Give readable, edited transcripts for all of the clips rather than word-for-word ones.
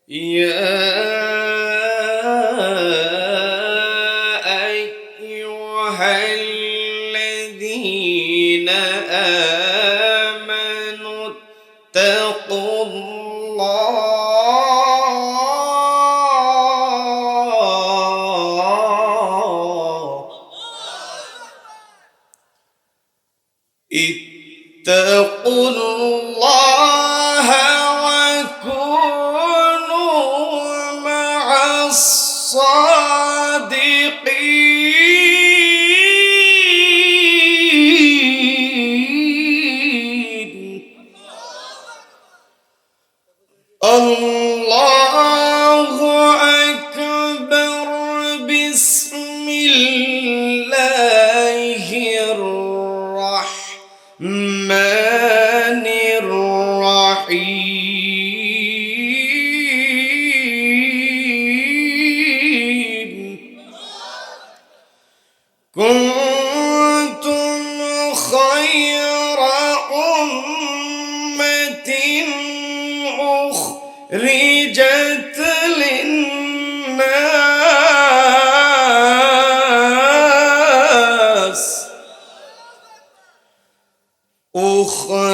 يا أيها الذين آمنوا اتقوا الله وكونوا مع الصادقين. الله أكبر. بسم الله الرحمن الرحيم. كنتم خير أمة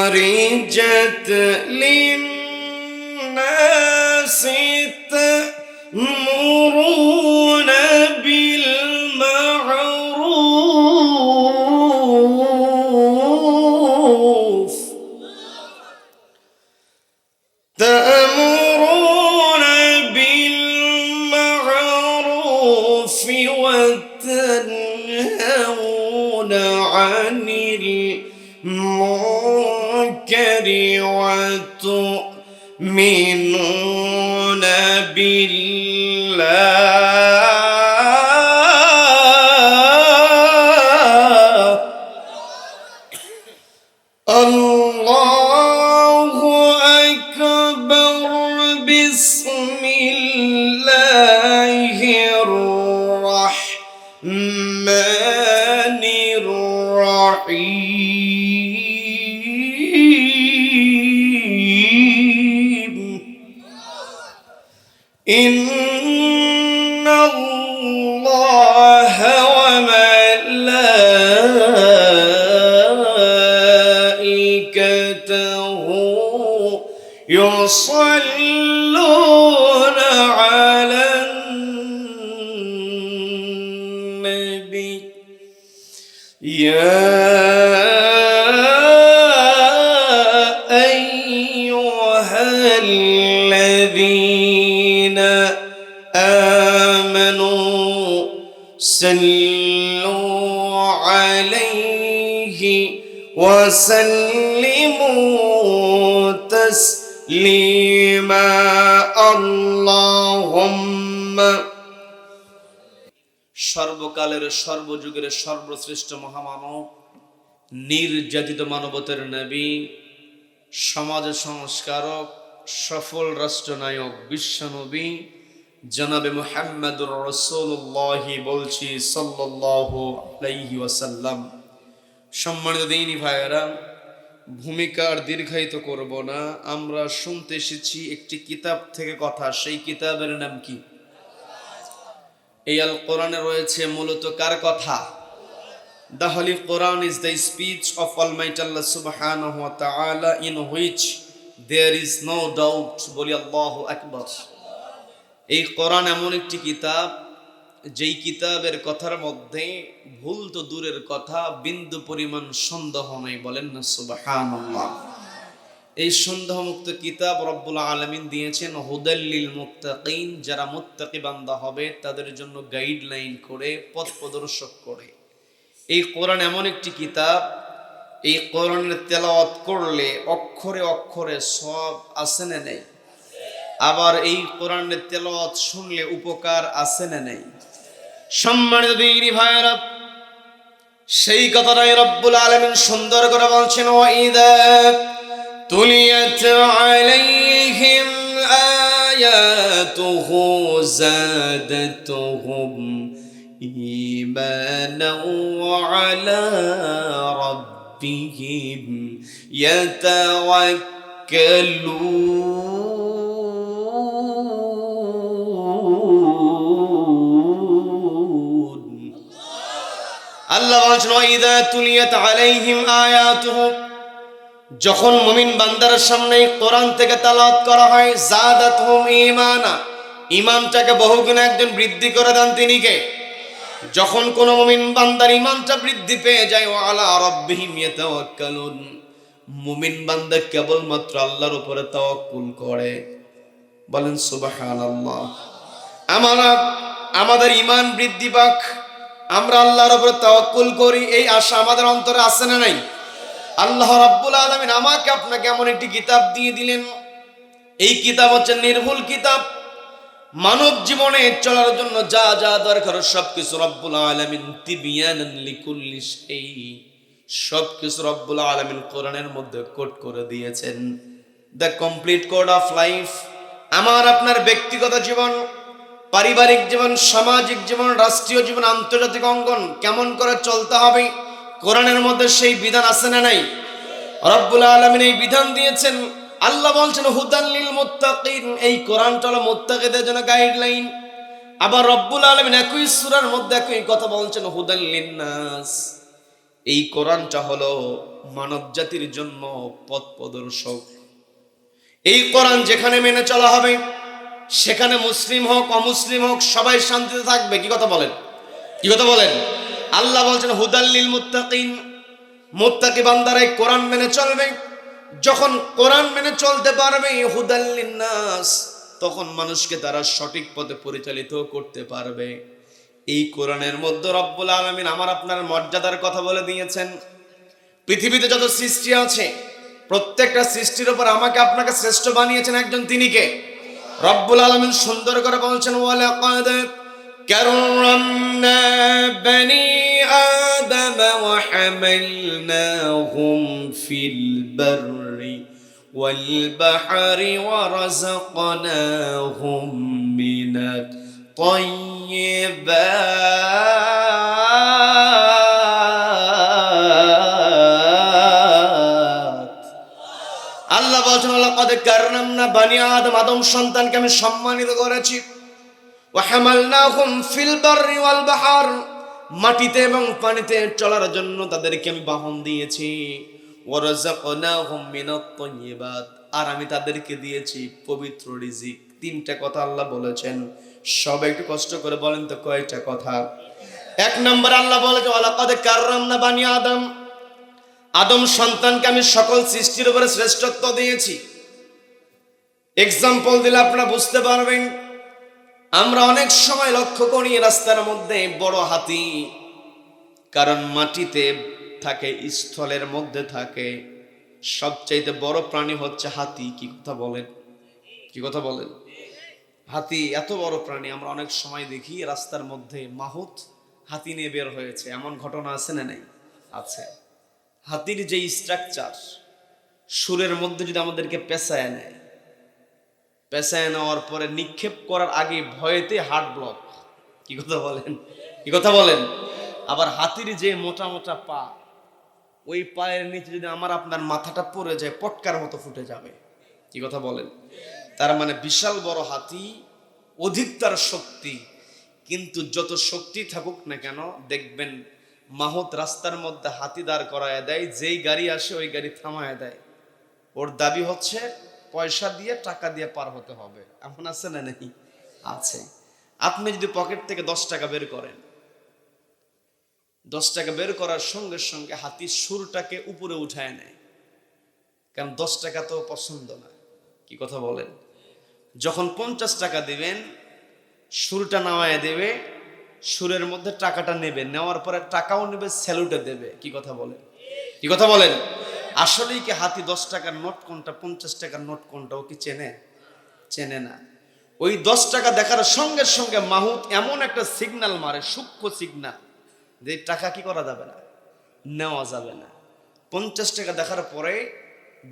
أخرجت للناس تأمرون بالمعروف وتنهون عن المنكر وتؤمنون بالله. الله أكبر. بسم الله الرحمن الرحيم. إن الله وملائكته يصلون على النبي. يا أيها الذين آمنوا صلوا عليه وسلموا تسليما. اللهم সর্বকালের সর্বযুগের সর্বশ্রেষ্ঠ মহামানব, নির্যাতিত মানবতার নবী, সমাজ সংস্কারক, সফল রাষ্ট্রনায়ক, বিশ্বনবী জনাবে মুহাম্মদুর রাসূলুল্লাহ বলছি সাল্লাল্লাহু আলাইহি ওয়াসাল্লাম। সম্মানিত দিনী ভাইয়েরা, ভূমিকা আর দীর্ঘায়িত করব না। আমরা শুনতে এসেছি একটি কিতাব থেকে কথা। সেই কিতাবের নাম কি? এই আল কোরআনে রয়েছে মূলত কার কথা? The Holy Quran is the speech of Almighty Allah subhanahu wa ta'ala, in which there is no doubt. বলি আল্লাহু আকবার। এই কোরআন এমন একটি কিতাব, যেই কিতাবের কথার মধ্যে ভুল তো দূরের কথা, বিন্দু পরিমাণ সন্দেহ নাই। বলেন না সুবহানাল্লাহ। এই সন্দেহমুক্ত কিতাব রব্বুল আলামিন দিয়েছেন হুদাল লিল মুত্তাকিন, যারা মুত্তাকি বান্দা হবে তাদের জন্য গাইডলাইন করে, পথ প্রদর্শক করে। এই কোরআন এমন একটি কিতাব, এই কোরআনের তেলাওয়াত করলে অক্ষরে অক্ষরে সওয়াব আছে না নেই? আবার এই কোরআনের তেলাওয়াত শুনলে উপকার আছে না নেই? সম্মানিত দিনী ভাইরা, সেই কথাটাই রব্বুল আলামিন সুন্দর করে বলছেন, ওয়া ইযা তুলিয়াত আলাইহিম আয়াতুহু যাদাতুহুম ঈমানাও ওয়া আলা রাব্বিহিম ইয়াতাওয়াক্কালুন। আল্লাহ বলছেন ওয়াইদা তুলিয়াত আলাইহিম আয়াতুহু, যখন মুমিন বান্দার সামনে কোরআন থেকে তেলাওয়াত করা হয়, যাদাতহুম ঈমানা, ঈমানটাকে বহুগুণে একজন বৃদ্ধি করে দেন তিনি কে? যখন কোন মুমিন বান্দার ঈমানটা বৃদ্ধি পেয়ে যায়, ওয়া আলা রাব্বিহিম ইয়াতাওয়াক্কালুন, মুমিন বান্দা কেবলমাত্র আল্লাহর উপরে তাওয়াক্কুল করে। বলেন সুবহানাল্লাহ। আমাদের ঈমান বৃদ্ধি পাক, আমরা আল্লাহর উপরে তাওয়াক্কুল করি, এই আশা আমাদের অন্তরে আছে না নাই? আল্লাহ রাব্বুল আলামিন আমাকে আপনাকে এমন একটি কিতাব দিয়ে দিলেন, এই কিতাব হচ্ছে নির্ভুল কিতাব। মানব জীবনে চলার জন্য যা যা দরকার সবকিছু রব্বুল আলামিন তিবিয়ানান লিকুল্লি শাই, সবকিছু রব্বুল আলামিন কোরআনের মধ্যে কোড করে দিয়েছেন। The complete code of life. আমার আপনার ব্যক্তিগত জীবন, পারিবারিক জীবন, সামাজিক জীবন, রাষ্ট্রীয় জীবন, আন্তর্জাতিক অঙ্গন কেমন করে চলতে হবে, কোরআনের মধ্যে সেই বিধান আছে না নাই? রব্বুল আলামিন এই বিধান দিয়েছেন। আল্লাহ বলছেন হুদাল লিল মুত্তাকিন, এই কোরআনটা হলো মুত্তাকিদের জন্য গাইডলাইন। আবার রব্বুল আলামিন একই সূরার মধ্যে একই কথা বলছেন হুদাল লিন্নাস, এই কোরআনটা হলো মানব জাতির জন্য পথ প্রদর্শক। এই কোরআন যেখানে মেনে চলা হবে, সেখানে মুসলিম হোক অমুসলিম হোক সবাই শান্তিতে থাকবে। কি কথা বলেন? কি কথা বলেন? আল্লাহ বলছেন হুদাল লিল মুত্তাকিন, মুত্তাকি বান্দারা এই কোরআন মেনে চলবে। যখন কোরআন মেনে চলতে পারবে, হুদাল লিন্নাস, তখন মানুষকে তারা সঠিক পথে পরিচালিত করতে পারবে। এই কোরআনের মধ্যে রব্বুল আলামিন আমার আপনার মর্যাদার কথা বলে দিয়েছেন। পৃথিবীতে যত সৃষ্টি আছে, প্রত্যেকটা সৃষ্টির উপর আমাকে আপনাকে শ্রেষ্ঠ বানিয়েছেন একজন, তিনি কে? রব্বুল আলামিন সুন্দর করে বলছেন ওয়ালাকাদ কাররামনা বনি আদম ওয়া হামালনাহুম ফিল বাররি ওয়াল বাহরি ওয়া রাযাকনাহুম মিনাত তাইয়্যিবাত। আল্লাহ বলছেন লাকাদ কাররামনা বনি আদম, আদম সন্তানকে আমি সম্মানিত করেছি। ওয়া হামালনাহুম ফিল বাররি ওয়াল বাহর, মাটিতে এবং পানিতে চলার জন্য তাদেরকে আমি বাহন দিয়েছি। ওয়া রাযাকনাহুম মিনাত তাইয়্যিবাত, আর আমি তাদেরকে দিয়েছি পবিত্র রিজিক। তিনটা কথা আল্লাহ বলেছেন। সবাই একটু কষ্ট করে বলেন তো কয়টা কথা? এক নম্বর আল্লাহ বলেছেন ওয়ালাকাদ কাররামনা বনি আদম, আদম সন্তানকে আমি সকল সৃষ্টির উপরে শ্রেষ্ঠত্ব দিয়েছি। এক্সাম্পল দিলে আপনারা বুঝতে পারবেন। আমরা অনেক সময় লক্ষ্য করি রাস্তার মধ্যে বড় হাতি, কারণ মাটিতে থাকে, স্থলের মধ্যে থাকে। সবচাইতে বড় প্রাণী হচ্ছে হাতি। কি কথা বলেন? কি কথা বলেন? হাতি এত বড় প্রাণী, আমরা অনেক সময় দেখি রাস্তার মধ্যে মাহুত হাতি নিয়ে বের হয়েছে, এমন ঘটনা আছে না নাই? আছে। হাতির যে স্ট্রাকচার, সুরের মধ্যে যদি আমাদেরকে পেঁচায় নেয়, পেঁচায় নেওয়ার পরে নিক্ষেপ করার আগে ভয়েতে হার্ট ব্লক। কি কথা বলেন? কি কথা বলেন? আবার হাতির যে মোটা মোটা পা, ওই পায়ের নিচে যদি আমার আপনার মাথাটা পড়ে যায়, পটকার মতো ফুটে যাবে। কি কথা বলেন? তার মানে বিশাল বড় হাতি, অধিক তার শক্তি। কিন্তু যত শক্তি থাকুক না কেন, দেখবেন মাহুত রাস্তার মধ্যে হাতি দাঁড় করায় দেয়, যেই গাড়ি আসে ওই গাড়ি থামায় দেয়। ওর দাবি হচ্ছে পয়সা দিয়ে, টাকা দিয়ে পার হতে হবে। এখন আছে না নাকি? আছে। আপনি যদি পকেট থেকে 10 টাকা বের করেন, 10 টাকা বের করার সঙ্গে সঙ্গে হাতি সুরটাকে উপরে উঠায় নেয়, কারণ 10 টাকা তো পছন্দ না। কি কথা বলেন? যখন 50 টাকা দিবেন, সুরটা নামায় দেবে, সুরের মধ্যে টাকাটা নেবে, নেওয়ার পরে টাকাও নেবে, স্যালুটে দেবে। কি কথা বলেন? কি কথা বলেন? আসলেই কি হাতি 10 টাকার নোট কোনটা, 50 টাকার নোট কোনটা ও কি চেনে? চেনে না। ওই 10 টাকা দেখার সঙ্গে সঙ্গে মাহুত এমন একটা সিগন্যাল মারে, সূক্ষ্ম সিগন্যাল, যে টাকা কি করা যাবে না, নেওয়া যাবে না। 50 টাকা দেখার পরে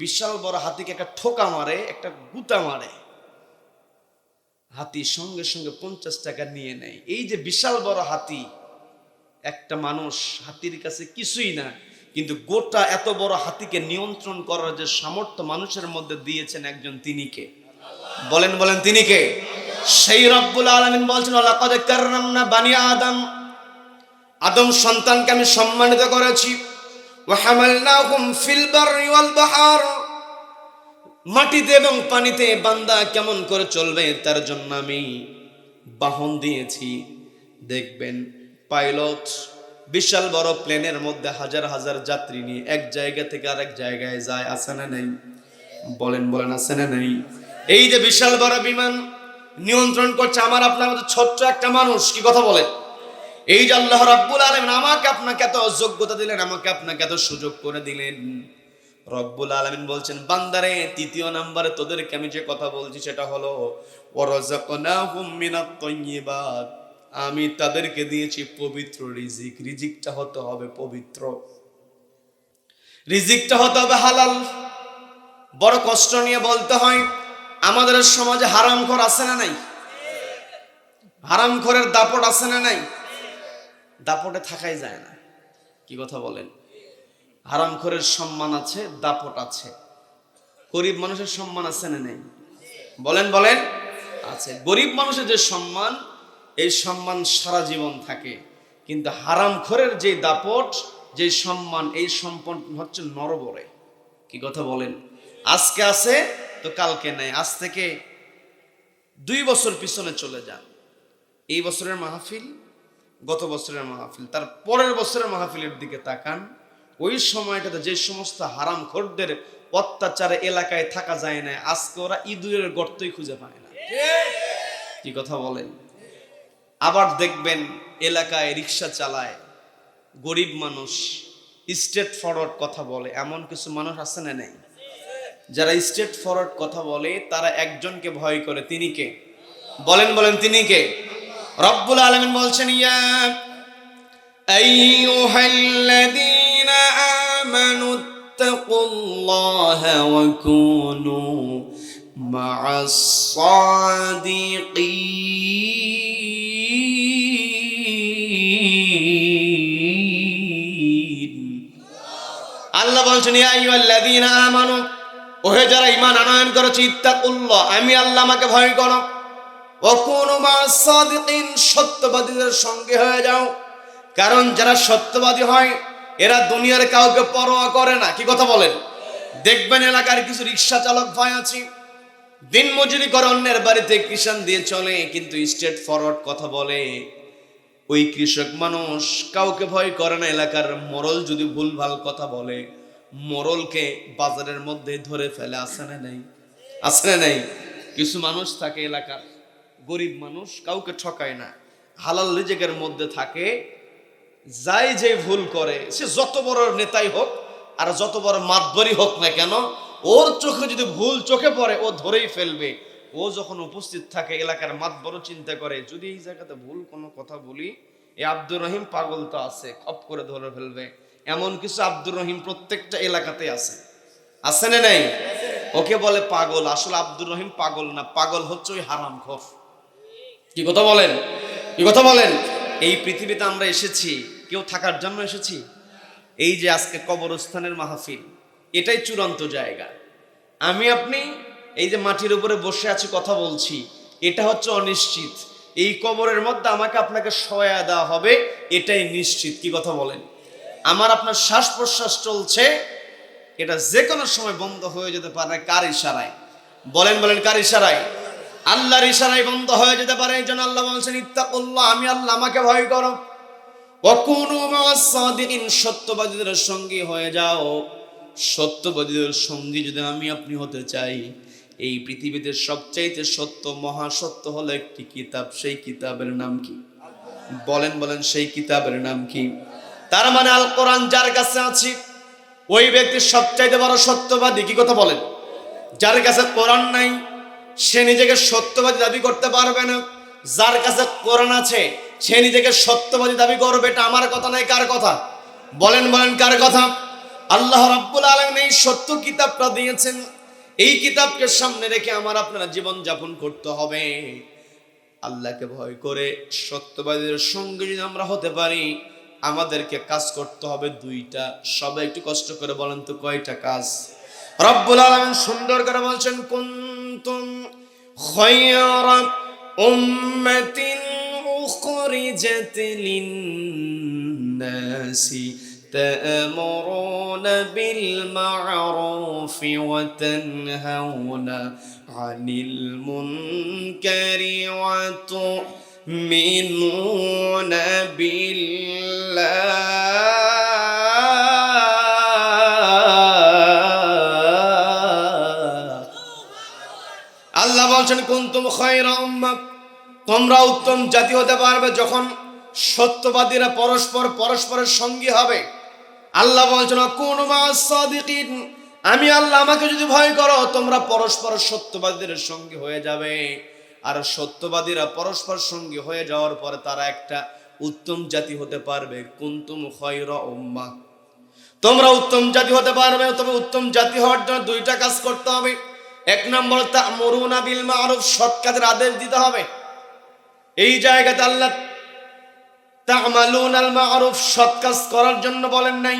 বিশাল বড় হাতিকে একটা ঠোকা মারে, একটা গুতা মারে, হাতি সঙ্গে সঙ্গে 50 টাকা নিয়ে নেয়। এই যে বিশাল বড় হাতি, একটা মানুষ হাতির কাছে কিছুই না, কিন্তু গোটা এত বড় হাতিকে নিয়ন্ত্রণ করার যে সামর্থ্য মানুষের মধ্যে দিয়েছেন একজন, তিনি কে? বলেন বলেন, তিনি কে? সেই রব্বুল আলামিন বলছেন লাকাদ কাররামনা বনি আদম, আদম সন্তানকে আমি সম্মানিত করেছি। ওয়া হামালনাহুম ফিল বাররি ওয়াল বাহর, মাটিতে এবং পানিতে বান্দা কেমন করে চলবে তার জন্য আমি বাহন দিয়েছি। দেখবেন পাইলট বিশাল বড় প্লেনের মধ্যে হাজার হাজার যাত্রী নিয়ে এক জায়গা থেকে আরেক জায়গায় যায়, আছে না নেই? বলেন বলেন, আছে না নেই? এই যে বিশাল বড় বিমান নিয়ন্ত্রণ করছে আমার আপনার মতো ছোট্ট একটা মানুষ, কি কথা বলেন? এই যে আল্লাহ রাব্বুল আলামিন আমাকে আপনাকে এত যোগ্যতা দিলেন, আমাকে আপনাকে এত সুযোগ করে দিলেন। রব্বুল আলামিন বলছেন, বান্দারে তৃতীয় নম্বরে তোদেরকে আমি যে কথা বলছি সেটা হলো ওয়ারাযাকনাহুম মিনাত তাইয়্যিবাত, আমি তাদেরকে দিয়েছি পবিত্র রিজিক। রিজিকটা হতে হবে পবিত্র, রিজিকটা হতে হবে হালাল। বড় কষ্ট নিয়ে বলতে হয়, আমাদের সমাজে হারামখোর আছে না নাই? হারামখোরের দাপট আছে না নাই? দাপটে থাকাই যায় না, কি কথা বলেন? হারামখোরের সম্মান আছে, দাপট আছে। গরিব মানুষের সম্মান আছে না নেই? বলেন বলেন, আছে। গরিব মানুষের যে সম্মান, এই সম্মান সারা জীবন থাকে। কিন্তু হারামখোরের যে দাপট, যে সম্মান, এই সম্মান হচ্ছে নরবরে, কি কথা বলেন? আজকে আছে তো কালকে নাই। আজ থেকে 2 বছর পিছনে চলে যান, এই বছরের মাহফিল, গত বছরের মাহফিল, তার পরের বছরের মাহফিলের দিকে তাকান। ওই সময়টাতে যে সমস্ত হারামখোরদের অত্যাচারে এলাকায় থাকা যায় না, আজকে ওরা ইঁদুরের গর্তই খুঁজে পায় না, কি কথা বলেন? আবার দেখবেন এলাকায় রিক্সা চালায় গরিব মানুষ, স্ট্রেট ফরওয়ার্ড কথা বলে, এমন কিছু মানুষ আছে না নেই? যারা স্ট্রেট ফরওয়ার্ড কথা বলে তারা একজনকে ভয় করে, তিনি কে? বলেন বলেন, তিনি কে? রব্বুল আলামিন বলছেন, ইয়া আইয়ুহাল্লাযীনা আমানুত্তাকুল্লাহা ওয়া কুনু মা'আস সাদিকিন। আল্লাহ বলছেন, ইয়া আইয়ুহাল্লাযীনা আমানু, ওহে যারা ঈমান আনয়ন করেছে, ইত্তাকুল্লাহ, আমি আল্লাহ আমাকে ভয় করো, ওয়া কুনু মা'আস সাদিকিন, সত্যবাদীদের সঙ্গে হয়ে যাও। কারণ যারা সত্যবাদী হয় এরা দুনিয়ার কাউকে পরোয়া করে না, কি কথা বলেন? দেখবেন এলাকার কিছু রিক্সা চালক ভাই আছে, দিন মজুরি করে অন্যের বাড়িতে কৃষাণ দিয়ে চলে, কিন্তু স্ট্রেট ফরওয়ার্ড কথা বলে। ওই কৃষক মানুষ কাউকে ভয় করে না। এলাকার মোড়ল যদি ভুলভাল কথা বলে, মোড়লকে বাজারের মধ্যে ধরে ফেলে, আছে না নেই? আছে না নেই? কিছু মানুষ থাকে এলাকার, গরিব মানুষ, কাউকে ঠকায় না, হালাল রিজিকের মধ্যে থাকে। যাই যে ভুল করে, সে যত বড় নেতাই হোক আর যত বড় মাতবরি হোক না কেন, ওর চোখে যদি ভুল চোখে পড়ে ও ধরেই ফেলবে। ও যখন উপস্থিত থাকে এলাকার মাতবর চিন্তা করে, যদি এই জায়গাতে ভুল কোনো কথা বলি, এই আব্দুর রহিম পাগল তো আছে, খপ করে ধরে ফেলবে। এমন কিছু আব্দুর রহিম প্রত্যেকটা এলাকাতে আছে, আছে না নাই? ওকে বলে পাগল, আসলে আব্দুর রহিম পাগল না, পাগল হচ্ছে ওই হারামখোর, কি কথা বলেন? কি কথা বলেন? এই পৃথিবীতে আমরা এসেছি কেউ থাকার জন্য এসেছি? এই যে আজকে কবরস্থানের মাহফিল, এটাই চূড়ান্ত জায়গা। আমি আপনি এই যে মাটির উপরে বসে আছি কথা বলছি, এটা হচ্ছে অনিশ্চিত। এই কবরের মধ্যে আমাকে আপনাকে শোয়া দেওয়া হবে, এটাই নিশ্চিত, কি কথা বলেন? আমার আপনার শ্বাস প্রশ্বাস চলছে, এটা যে কোনো সময় বন্ধ হয়ে যেতে পারে। কার ইশারায়? বলেন বলেন, কার ইশারায়? আল্লাহর ইশারায় বন্ধ হয়ে যেতে পারে। এই জন্য আল্লাহ বলছেন, ইত্তাকুল্লাহ, আমি আল্লাহ আমাকে ভয় করো, ওয়া কুনু মা'আস সাদিকিন, সত্যবাদীদের সঙ্গী হয়ে যাও। সত্যবাদীদের সঙ্গী যদি আমি আপনি হতে চাই, এই পৃথিবীতে সবচাইতে সত্য মহাসত্য হলো একটি কিতাব, সেই কিতাবের নাম কি? বলেন বলেন, সেই কিতাবের নাম কি? তার মানে আল কোরআন যার কাছে আছে ওই ব্যক্তি সবচাইতে বড় সত্যবাদী, কি কথা বলেন? যার কাছে কোরআন নাই সে নিজেকে সত্যবাদী দাবি করতে পারবে না। যার কাছে কোরআন আছে সে নিজেকে সত্যবাদী দাবি করবে। এটা আমার কথা নাই, কার কথা? বলেন বলেন, কার কথা? আল্লাহ রাব্বুল আলামিন এই সত্য কিতাবটা দিয়েছেন। এই কিতাবকে সামনে রেখে আমার আপনারা জীবন যাপন করতে হবে। আল্লাহকে ভয় করে সত্যবাদীদের সঙ্গে যদি আমরা হতে পারি, আমাদেরকে কাজ করতে হবে 2টা। সবাই একটু কষ্ট করে বলেন তো, কয়টা কাজ? রব্বুল আলামিন সুন্দর করে বলছেন, কুনতুম খায়রা উম্মাতিন উখরিজাত লিন নাসি তা'মুরুনা বিল মা'রুফি ওয়া তানহাউনা আনিল মুনকারি ওয়া তু'মিনুনা বিল্লাহ। আল্লাহ বলছেন কুনতুম খায়রা উম্মাহ, তোমরা উত্তম জাতি হতে পারবে যখন সত্যবাদীরা পরস্পরের সঙ্গী হবে। আল্লাহ বলছেন কুনু মা'আস সাদিকিন, আমি আল্লাহ, আমাকে যদি ভয় করো তোমরা পরস্পর সত্যবাদীদের সঙ্গী হয়ে যাবে। আর সত্যবাদীরা পরস্পর সঙ্গী হয়ে যাওয়ার পরে তারা একটা উত্তম জাতি হতে পারবে। কুনতুম খায়রা উম্মাহ, তোমরা উত্তম জাতি হতে পারবে। তবে উত্তম জাতি হওয়ার জন্য দুইটা কাজ করতে হবে। এক নম্বর তা'মুরুনা বিল মা'রুফ, সৎ কাজের আদেশ দিতে হবে। এই জায়গাতে আল্লাহ তা'মালুনাল মা'রুফ, সৎ কাজ করার জন্য বলেন নাই,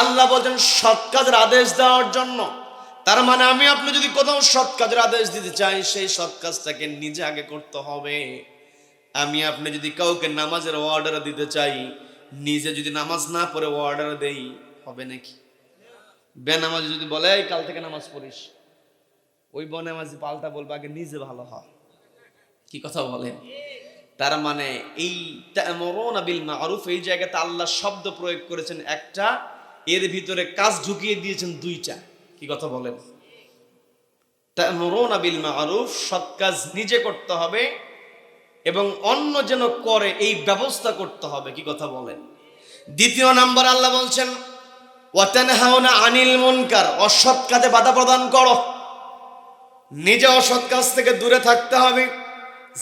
আল্লাহ বলেন সৎ কাজের আদেশ দেওয়ার জন্য। তার মানে আমি আপনি যদি কোথাও সৎ কাজের আদেশ দিতে চাই, সেই সৎ কাজটাকে নিজে আগে করতে হবে। আমি আপনি যদি কাউকে নামাজের অর্ডার দিতে চাই, নিজে যদি নামাজ না পড়ে অর্ডার দেই, হবে নাকি? বেনামাজি যদি বলে এই কাল থেকে নামাজ পড়িস, ওই বেনামাজি পাল্টা বলবে আগে নিজে ভালো হ। কি কথা বলেন? তার মানে এই তা'মুরুনা বিল মা'রুফ, এই জায়গাতে আল্লাহ শব্দ প্রয়োগ করেছেন একটা, এর ভিতরে কাজ ঢুকিয়ে দিয়েছেন দুইটা। কি কথা বলেন? তা'মুরুনা বিল মা'রুফ, সৎ কাজ নিজে করতে হবে এবং অন্য যেন করে এই ব্যবস্থা করতে হবে। কি কথা বলেন? দ্বিতীয় নাম্বার আল্লাহ বলছেন ওয়া তানহাউনা আনিল মুনকার, অসৎ কাজে বাধা প্রদান করো। নিজে অসৎ কাজ থেকে দূরে থাকতে হবে।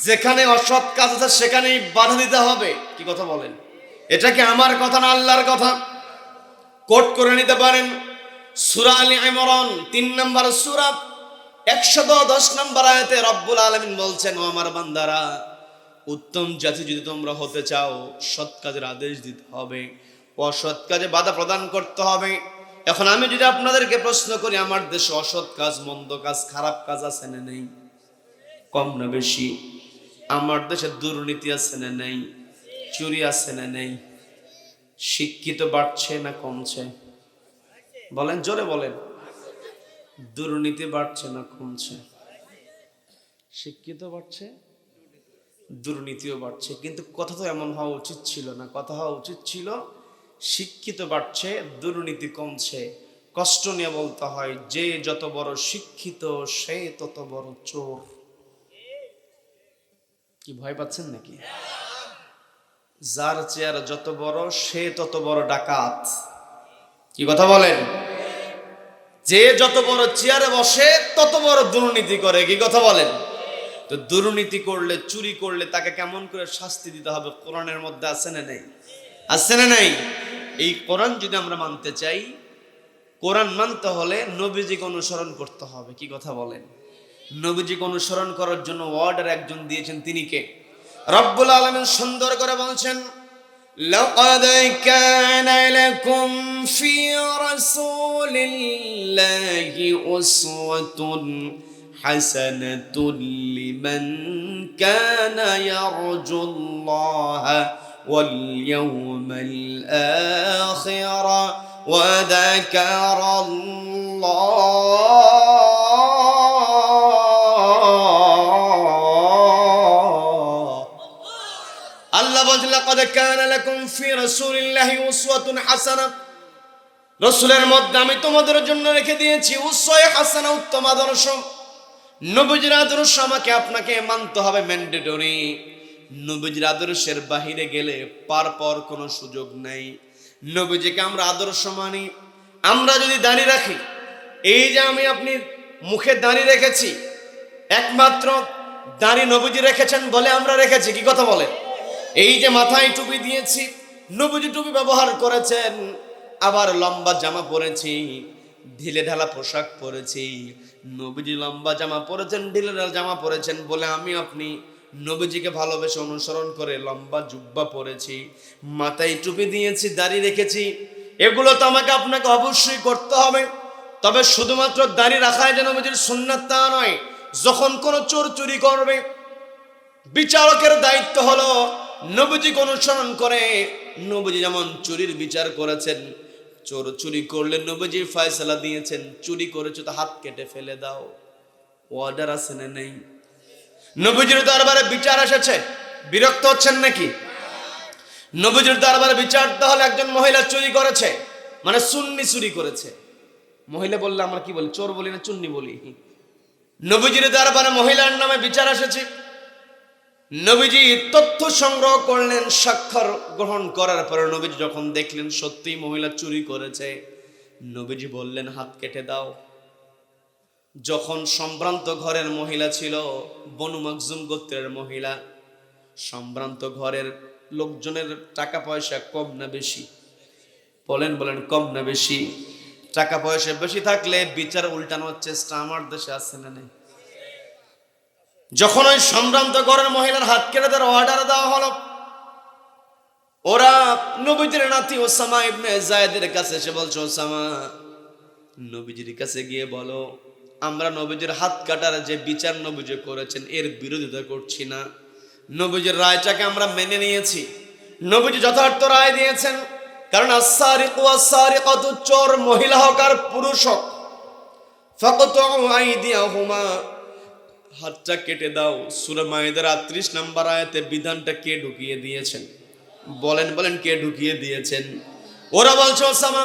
যেখানে অসৎ কাজ আছে সেখানেই বাধা দিতে হবে। কি কথা বলেন? এটা কি আমার কথা না আল্লাহর কথা? কোট করে নিতে পারেন। সূরা আলে ইমরান 3 নম্বর সূরা 110 নম্বর আয়াতে রব্বুল আলামিন বলছেন, ও আমার বান্দারা, উত্তম জাতি যদি তোমরা হতে চাও, সৎ কাজের আদেশ দিতে হবে, অসৎ কাজে বাধা প্রদান করতে হবে। এখন আমি যদি আপনাদেরকে প্রশ্ন করি, আমার দেশে অসৎ কাজ, মন্দ কাজ, খারাপ কাজ আছে না নেই? কম না বেশি? আমার দেশে দুর্নীতি আছে না নেই? চুরি আছে না নেই? শিক্ষিত বাড়ছে না কমছে? বলেন, জোরে বলেন। দুর্নীতি বাড়ছে না কমছে? শিক্ষিত বাড়ছে, দুর্নীতিও বাড়ছে। কিন্তু কথা তো এমন হওয়া উচিত ছিল না। কথা হওয়া উচিত ছিল শিক্ষিত বাড়ছে, দুর্নীতি কমছে। কষ্ট নিয়ে বলতে হয়, যে যত বড় শিক্ষিত সে তত বড় চোর। কি ভয় পাচ্ছেন নাকি? যার চেয়ার যত বড় সে তত বড় ডাকাত। কি কথা বলেন? যে যত বড় চেয়ারে বসে তত বড় দুর্নীতি করে। কি কথা বলেন? তো দুর্নীতি করলে, চুরি করলে তাকে কেমন করে শাস্তি দিতে হবে কোরআনের মধ্যে আছে না নেই? আছে না নেই? এই কোরআন যদি আমরা মানতে চাই, কোরআন মানতে হলে নবীজিকে অনুসরণ করতে হবে। কি কথা বলেন? নবীজিকে অনুসরণ করার জন্য অর্ডার একজন দিয়েছেন, তিনি কে? রব্বুল আলামিন সুন্দর করে বলছেন, লাকাদ কানা লাকুম ফি রাসূলিল্লাহি উসওয়াতুন হাসানাতুন লিমান কানা ইয়ারজুল্লাহা ওয়াল ইয়াওমাল আখির ওয়া যাকারাল্লাহ। আল্লাহ বলেন লাকাদ কানা লাকুম ফি রাসূলিল্লাহি উসওয়াতুন হাসানাহ, রাসূলের মধ্যে আমি তোমাদের জন্য রেখে দিয়েছি উসওয়ায়ে হাসানাহ, উত্তম আদর্শ। নবীজির আদর্শ আমাকে আপনাকে মানতে হবে, ম্যান্ডেটরি। নবীজির আদর্শের বাহিরে গেলে পার কোনো সুযোগ নেই। নবীজিকে আমরা আদর্শ মানি। আমরা যদি দাঁড়িয়ে রাখি, এই যে আমি আপনি মুখে দাঁড়িয়ে রেখেছি, একমাত্র দাঁড়ি নবীজি রেখেছেন বলে আমরা রেখেছি। কি কথা বলে? এই যে মাথায় টুপি দিয়েছি, নবীজি টুপি ব্যবহার করেছেন। আবার লম্বা জামা পরেছি, ঢিলে ঢালা পোশাক পরেছি। নবীজি লম্বা জামা পরেছেন, ঢিলে ঢালা জামা পরেছেন বলে আমি আপনি নবীজিকে ভালোবেসে অনুসরণ করে লম্বা জুব্বা পরেছি, মাথায় টুপি দিয়েছি, দাড়ি রেখেছি। এগুলো তো আমাকে আপনাকে অবশ্যই করতে হবে। তবে শুধুমাত্র দাড়ি রাখাই যে নবীজির সুন্নাত তা নয়। যখন কোনো চোর চুরি করবে, বিচারকের দায়িত্ব হলো নবীজিকে অনুসরণ করে নবীজি যেমন চুরির বিচার করেছেন, চোর চুরি করলে নবীজি ফয়সালা দিয়েছেন, চুরি করেছো তো হাত কেটে ফেলে দাও। অর্ডার আছে না নেই? নবীজির দরবারে বিচার এসেছে, বিরক্ত হচ্ছেন নাকি? নবীজির দরবারে বিচার তাহলে একজন মহিলা চুরি করেছে, মানে চুন্নি চুরি করেছে। মহিলা বললে আমরা কি বলি? চোর বলি না চুন্নি বলি? নবীজির দরবারে মহিলার নামে বিচার এসেছে। নবীজি তথ্য সংগ্রহ করলেন, স্বাক্ষর গ্রহণ করার পরে নবীজি যখন দেখলেন সত্যি মহিলা চুরি করেছে, নবীজি বললেন হাত কেটে দাও। যখন সম্ভ্রান্ত ঘরের মহিলা ছিল, বনু মাখজুম গোত্রের মহিলা, সম্ভ্রান্ত ঘরের লোকজনের টাকা পয়সা কম না বেশি? বলেন বলেন, কম না বেশি? টাকা পয়সা বেশি থাকলে বিচার উল্টানোর চেষ্টা আমার দেশে আছে না নেই? যখন ওই সম্ভ্রান্ত ঘরের মহিলার হাত কেটে দেওয়ার অর্ডার দেওয়া হলো, ওরা নবীজির নাতি ওসামা ইবনে যায়েদের কাছে এসে বলছে, ওসামা, নবীজির কাছে গিয়ে বলো আমরা নবীজির হাত কাটার যে বিচার নবীজি করেছেন এর বিরোধিতা করছি না, নবীজির রায়টাকে আমরা মেনে নিয়েছি। নবীজি যথার্থ রায় দিয়েছেন, কারণ আস-সারিকু ওয়াস-সারিকাতু, চোর মহিলা হোক আর পুরুষ হোক, ফাকতুউ আইদিয়াহুমা, হাতটা কেটে দাও। সূরা মায়েদার ৩৮ নম্বর আয়াতে বিধানটা কে ঢুকিয়ে দিয়েছেন? বলেন বলেন, কে ঢুকিয়ে দিয়েছেন? ওরা বলছে, ওসামা,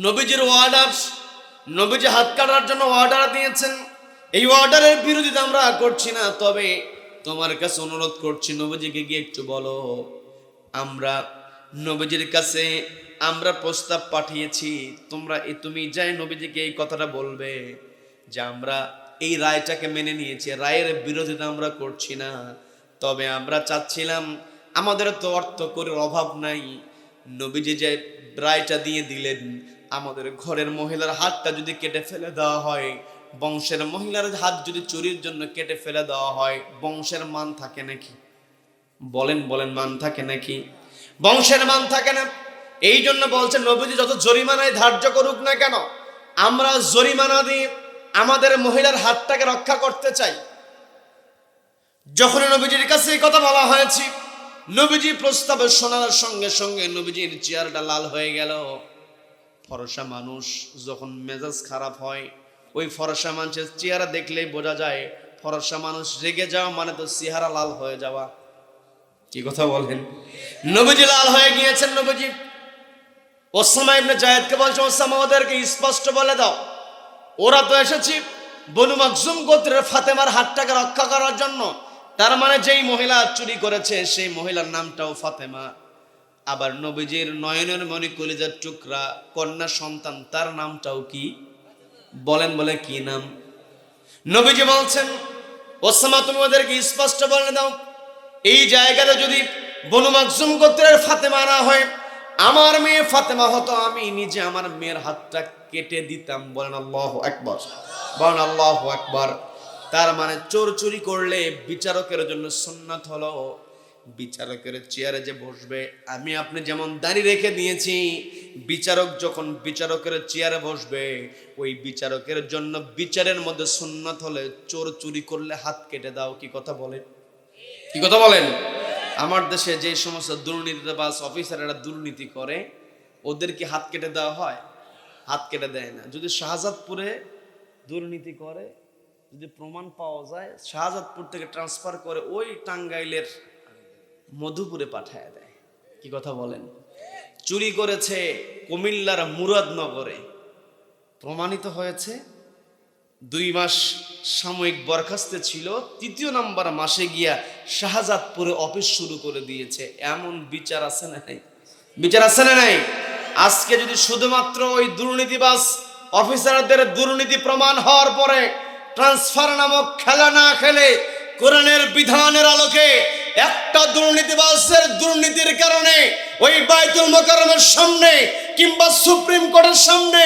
নবীজির অর্ডার, নবীজি হাত কাটার জন্য অর্ডার দিয়েছেন, এই অর্ডারের বিরোধিতা আমরা করছি না, তবে তোমার কাছে অনুরোধ করছি নবীজিকে গিয়ে একটু বলো আমরা নবীজির কাছে আমরা প্রস্তাব পাঠিয়েছি, তুমি যাই নবীজিকে এই কথাটা বলবে যে আমরা এই রায়টাকে মেনে নিয়েছি, রায়ের বিরোধিতা আমরা করছি না, তবে আমরা চাচ্ছিলাম, আমাদের তো অর্থ করে অভাব নাই, নবীজি যে রায়টা দিয়ে দিলেন আমাদের ঘরের মহিলার হাতটা যদি কেটে ফেলে দেওয়া হয়, বংশের মহিলার হাত যদি চুরির জন্য কেটে ফেলে দেওয়া হয়, বংশের মান থাকে নাকি? বলেন বলেন, মান থাকে নাকি? বংশের মান থাকে না। এই জন্য বলছেন নবীজি যত জরিমানায় ধার্য করুক না কেন, আমরা জরিমানা দিয়ে আমাদের মহিলার হাতটাকে রক্ষা করতে চাই। যখন নবীজির কাছে এই কথা বলা হয়েছে, নবীজি প্রস্তাবের শোনার সঙ্গে সঙ্গে নবীজির চেহারাটা লাল হয়ে গেল। ফরসা মানুষ যখন মেজাজ খারাপ হয়, ওই ফরসা মানুষের চেহারা দেখলেই বোঝা যায় ফরসা মানুষ রেগে যাওয়া মানে তো চেহারা লাল হয়ে যাওয়া। কি কথা বলেন? নবীজি লাল হয়ে গিয়েছেন। নবীজি ওসামা ইবনে যায়েদকে বলছে, ওসামা, ওদেরকে স্পষ্ট বলে দাও, ওরা তো এসেছে বনু মাখজুম গোত্রের ফাতেমার হাতটাকে রক্ষা করার জন্য, তার মানে যেই মহিলা চুরি করেছে সেই মহিলার নামটাও ফাতেমা, আবার নবীজির নয়নের মণি কলিজার টুকরা কন্যা সন্তান তার নামটাও কি? বলেন বলে, কি নাম? নবীজি বলছেন, ওসামা, তুমি ওদেরকে স্পষ্ট বলে দাও, এই জায়গাতে যদি বনু মাখজুম গোত্রের ফাতেমা না হয়, আমার মেয়ে ফাতেমা হতো, আমি নিজে আমার মেয়ের হাতটা কেটে দিতাম। বলেন আল্লাহু আকবার, বলেন আল্লাহু আকবার। তার মানে চোর চুরি করলে বিচারকের জন্য সুন্নাত হলো, বিচারকের চেয়ারে যে বসবে, আমি আপনি যেমন দাঁড়িয়ে রেখে দিয়েছি, বিচারক যখন বিচারকের চেয়ারে বসবে, ওই বিচারকের জন্য বিচারের মধ্যে সুন্নাত হলে চোর চুরি করলে হাত কেটে দাও। কি কথা বলেন? কি কথা বলেন? আমার দেশে যে সমস্ত দুর্নীতিবাজ অফিসারেরা দুর্নীতি করে, ওদেরকে হাত কেটে দেওয়া হয়? হাত কেটে দেয় না। যদি শাহজাদপুরে দুর্নীতি করে, যদি প্রমাণ পাওয়া যায়, শাহজাদপুর থেকে ট্রান্সফার করে ওই টাঙ্গাইলের মধুপুরে পাঠায় দেয়। কি কথা বলেন? চুরি করেছে কুমিল্লার মুরাদনগরে, প্রমাণিত হয়েছে, 2 মাস সাময়িক বরখাস্তে ছিল, 3য় নাম্বার মাসে গিয়া শাহজাদপুরে অফিস শুরু করে দিয়েছে। এমন বিচার আছে না নাই? বিচার আছে না নাই? আজকে যদি শুধুমাত্র ওই দুর্নীতিবাজ অফিসারদের দুর্নীতি প্রমাণ হওয়ার পরে ট্রান্সফার নামক খেলা না খেলে, কোরআনের বিধানের আলোকে একটা দুর্নীতিবাজের দুর্নীতির কারণে ওই বাইতুল মোকাররমের সামনে কিংবা সুপ্রিম কোর্টের সামনে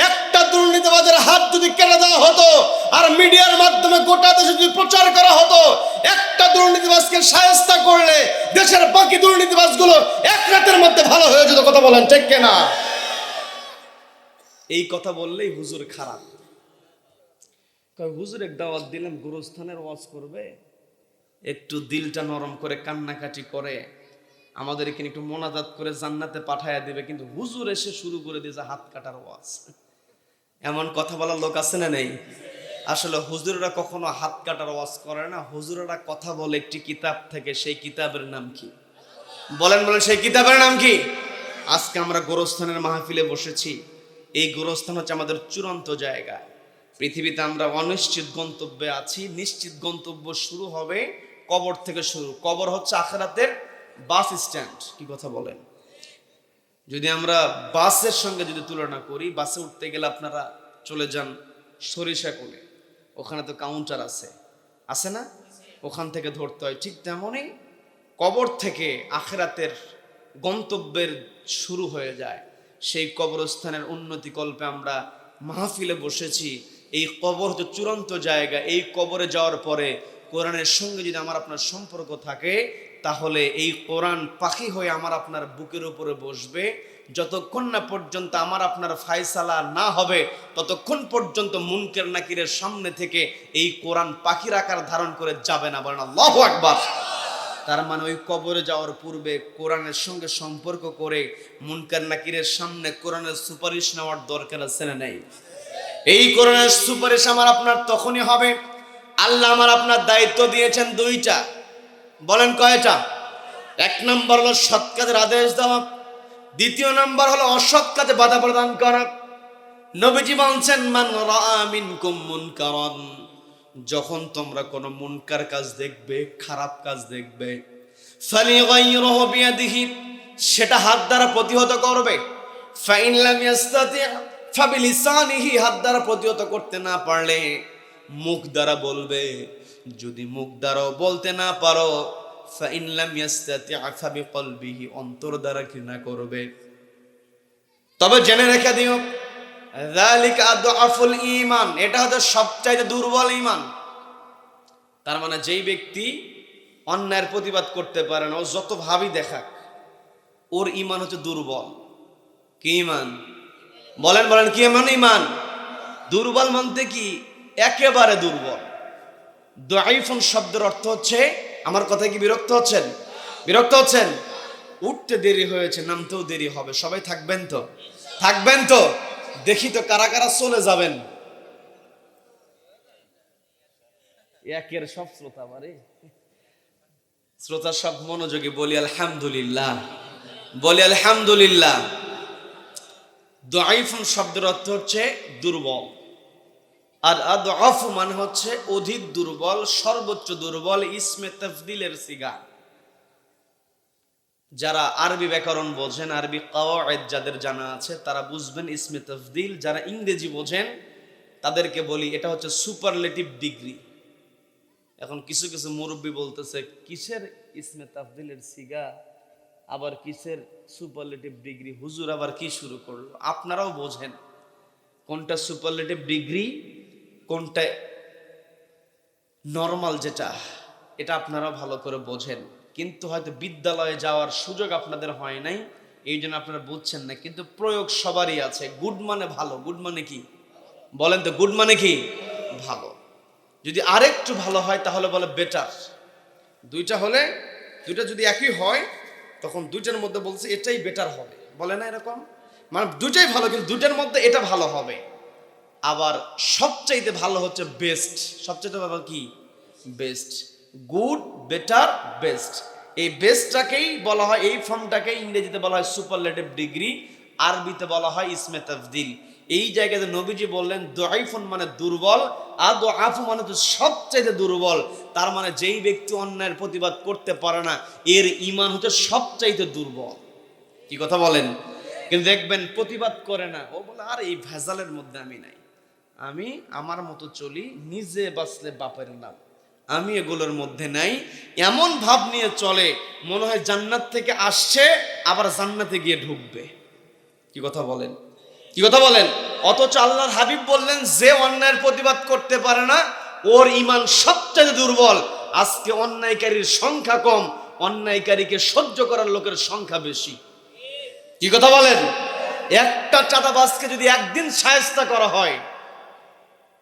একটা দুর্নীতিবাজের হাত যদি কেটে দেওয়া হতো, আর মিডিয়ার মাধ্যমে গোটা দেশে যদি প্রচার করা হতো, একটা দুর্নীতিবাজকে শায়েস্তা করলে দেশের বাকি দুর্নীতিবাজগুলো এক রাতের মধ্যে ভালো হয়ে যেত। কথা বলেন ঠিক কিনা? এই কথা বললেই হুজুর খারাপ। হুজুর এক দাওয়াত দিলাম, গুরুস্থানের ওয়াজ করবে, একটু দিলটা নরম করে কান্নাকাটি করে আমাদের এখানে একটু মোনাজাত করে জান্নাতে পাঠায়া দিবে, কিন্তু হুজুর এসে শুরু করে দিয়েছে হাত কাটার ওয়াজ। এমন কথা বলার লোক আছে না নেই? আসলে হুজুররা কখনো হাত কাটার ওয়াজ করে না, হুজুররা কথা বলে একটি কিতাব থেকে। সেই কিতাবের নাম কি? বলেন বলেন, সেই কিতাবের নাম কি? আজকে আমরা গোরস্থানের মাহফিলে বসেছি। এই গোরস্থান হচ্ছে আমাদের চূড়ান্ত জায়গা। পৃথিবীতে আমরা অনিশ্চিত গন্তব্যে আছি, নিশ্চিত গন্তব্য শুরু হবে কবর থেকে শুরু। কবর হচ্ছে আখিরাতের বাস স্ট্যান্ড। কি কথা বলেন? যদি আমরা বাসের সঙ্গে যদি তুলনা করি, বাসে উঠতে গেলে আপনারা চলে যান সরিষাকোলে, ওখানে তো কাউন্টার আছে, আছে না? ওখান থেকে ধরতে হয়। ঠিক তেমনই কবর থেকে আখিরাতের গন্তব্যের শুরু হয়ে যায়। সেই কবরস্থানের উন্নতি কল্পে আমরা মাহফিলে বসেছি। এই কবর হচ্ছে চূড়ান্ত জায়গা। এই কবরে যাওয়ার পরে কোরআনের সঙ্গে যদি আমার আপনার সম্পর্ক থাকে, তাহলে এই কোরআন পাখি হয়ে আমার আপনার বুকের উপরে বসবে। যতক্ষণ না পর্যন্ত আমার আপনার ফায়সালা না হবে, ততক্ষণ পর্যন্ত মুনকার নাকিরের সামনে থেকে এই কোরআন পাখির আকার ধারণ করে যাবে না। বলেন আল্লাহু আকবার। তার মানে ওই কবরে যাওয়ার পূর্বে কোরআনের সঙ্গে সম্পর্ক করে মুনকার নাকিরের সামনে কোরআনের সুপারিশ নেওয়ার দরকার আছে না নেই? এই কোরআনের সুপারিশ আমার আপনার তখনই হবে, আল্লাহ আমার আপনার দায়িত্ব দিয়েছেন দুইটা। বলেন কয়টা? এক নম্বর হলো সৎ কাজের আদেশ দেওয়া, দ্বিতীয় নম্বর হলো অসৎ কাজে বাধা প্রদান করা। নবীজি বলছেন, মান রাআ মিনকুম মুনকারান, যখন তোমরা কোনো মুনকার কাজ দেখবে, খারাপ কাজ দেখবে, ফালিগাইরহু বিয়াদিহি, সেটা হাত দ্বারা প্রতিহত করবে। ফাইন লাম ইয়াস্তাতি ফাবিলিসানিহি, হাত দ্বারা প্রতিহত করতে না পারলে মুখ দ্বারা বলবে। যদি মুখ দ্বারাও বলতে না পারো, ফাইন লাম ইয়াস্তাতি ফাবিকলবিহি, অন্তর দ্বারা ঘৃণা করবে। তবে জেনে রেখে দিও, যালিকা আদআফুল ঈমান, এটা হচ্ছে সবচাইতে দুর্বল ঈমান। তার মানে যেই ব্যক্তি অন্যায়ের প্রতিবাদ করতে পারে না, ও যত ভাবি দেখাক, ওর ঈমান হচ্ছে দুর্বল। কি ঈমান? বলেন বলেন, কি এমন ঈমান? দুর্বল মানতে কি? একেবারে দুর্বল। দাঈফুন শব্দের অর্থ হচ্ছে, আমার কথায় কি বিরক্ত হচ্ছেন? বিরক্ত হচ্ছেন? উঠতে দেরি হয়েছে, নামতেও দেরি হবে। সবাই থাকবেন তো? থাকবেন তো? দেখি তো কারা কারা চলে যাবেন। একের সব শ্রোতা, বারে শ্রোতা সব মনোযোগী বলি আলহামদুলিল্লাহ, বলি আলহামদুলিল্লাহ। দাঈফুন শব্দের অর্থ হচ্ছে দুর্বল, আর আদআফ মানে হচ্ছে অধিক দুর্বল, সর্বোচ্চ দুর্বল। ইসমে তাফদিলের সিগা। যারা আরবি ব্যাকরণ বোঝেন, আরবি কাওয়ায়েদ যাদের জানা আছে, তারা বুঝবেন ইসমে তাফদিল। যারা ইংরেজি বোঝেন তাদেরকে বলি এটা হচ্ছে সুপারলেটিভ ডিগ্রি। এখন কিছু কিছু মুরব্বী বলতেছে, কিসের ইসমে তাফদিলের সিগা, আবার কিসের সুপারলেটিভ ডিগ্রি, হুজুর আবার কি শুরু করলো? আপনারাও বোঝেন কোনটা সুপারলেটিভ ডিগ্রি, কোনটা নরমাল, যেটা এটা আপনারাও ভালো করে বোঝেন। কিন্তু হয়তো বিদ্যালয়ে যাওয়ার সুযোগ আপনাদের হয় নাই, এই জন্য আপনারা বুঝছেন না। কিন্তু প্রয়োগ সবারই আছে। গুড মানে ভালো, গুড মানে কি? বলেন তো, গুড মানে কি? ভালো। যদি আরেকটু ভালো হয় তাহলে বলে বেটার। দুইটা হলে, দুইটা যদি একই হয়, তখন দুইটার মধ্যে বলছে এটাই বেটার হবে, বলে না এরকম? মানে দুইটাই ভালো, কিন্তু দুইটার মধ্যে এটা ভালো হবে। আবার সবচাইতে ভালো হচ্ছে বেস্ট। সবচাইতে ভালো কি? বেস্ট। Good, better, best. এই বেস্টটাকেই বলা হয়, এই ফর্মটাকে ইংরেজিতে বলা হয় সুপারলেটিভ ডিগ্রি, আরবিতে বলা হয় ইসমে তাফদিল। এই জায়গাতে নবীজি বললেন দাঈফুন মানে দুর্বল, আদআফু মানে তো সবচাইতে দুর্বল। তার মানে যেই ব্যক্তি অন্যায়ের প্রতিবাদ করতে পারে না, এর ঈমান হচ্ছে সবচাইতে দুর্বল। কি কথা বলেন? কিন্তু দেখবেন প্রতিবাদ করে না, ও বলে আর এই ভেজালের মধ্যে আমি নাই, আমি আমার মতো চলি, নিজে বাঁচলে বাপের নাম, আমি এগুলোর মধ্যে নাই। এমন ভাব নিয়ে চলে মনে হয় জান্নাত থেকে আসছে, আবার জান্নাতে গিয়ে ঢুকবে। কি কথা বলেন? কি কথা বলেন? অথচ আল্লাহর হাবিব বললেন, যে অন্যায়ের প্রতিবাদ করতে পারে না, ওর ঈমান সবচেয়ে দুর্বল। আজকে অন্যায়কারীর সংখ্যা কম, অন্যায়কারীকে সহ্য করার লোকের সংখ্যা বেশি। কি কথা বলেন? একটা চাঁদাবাজকে যদি একদিন শায়েস্তা করা হয়,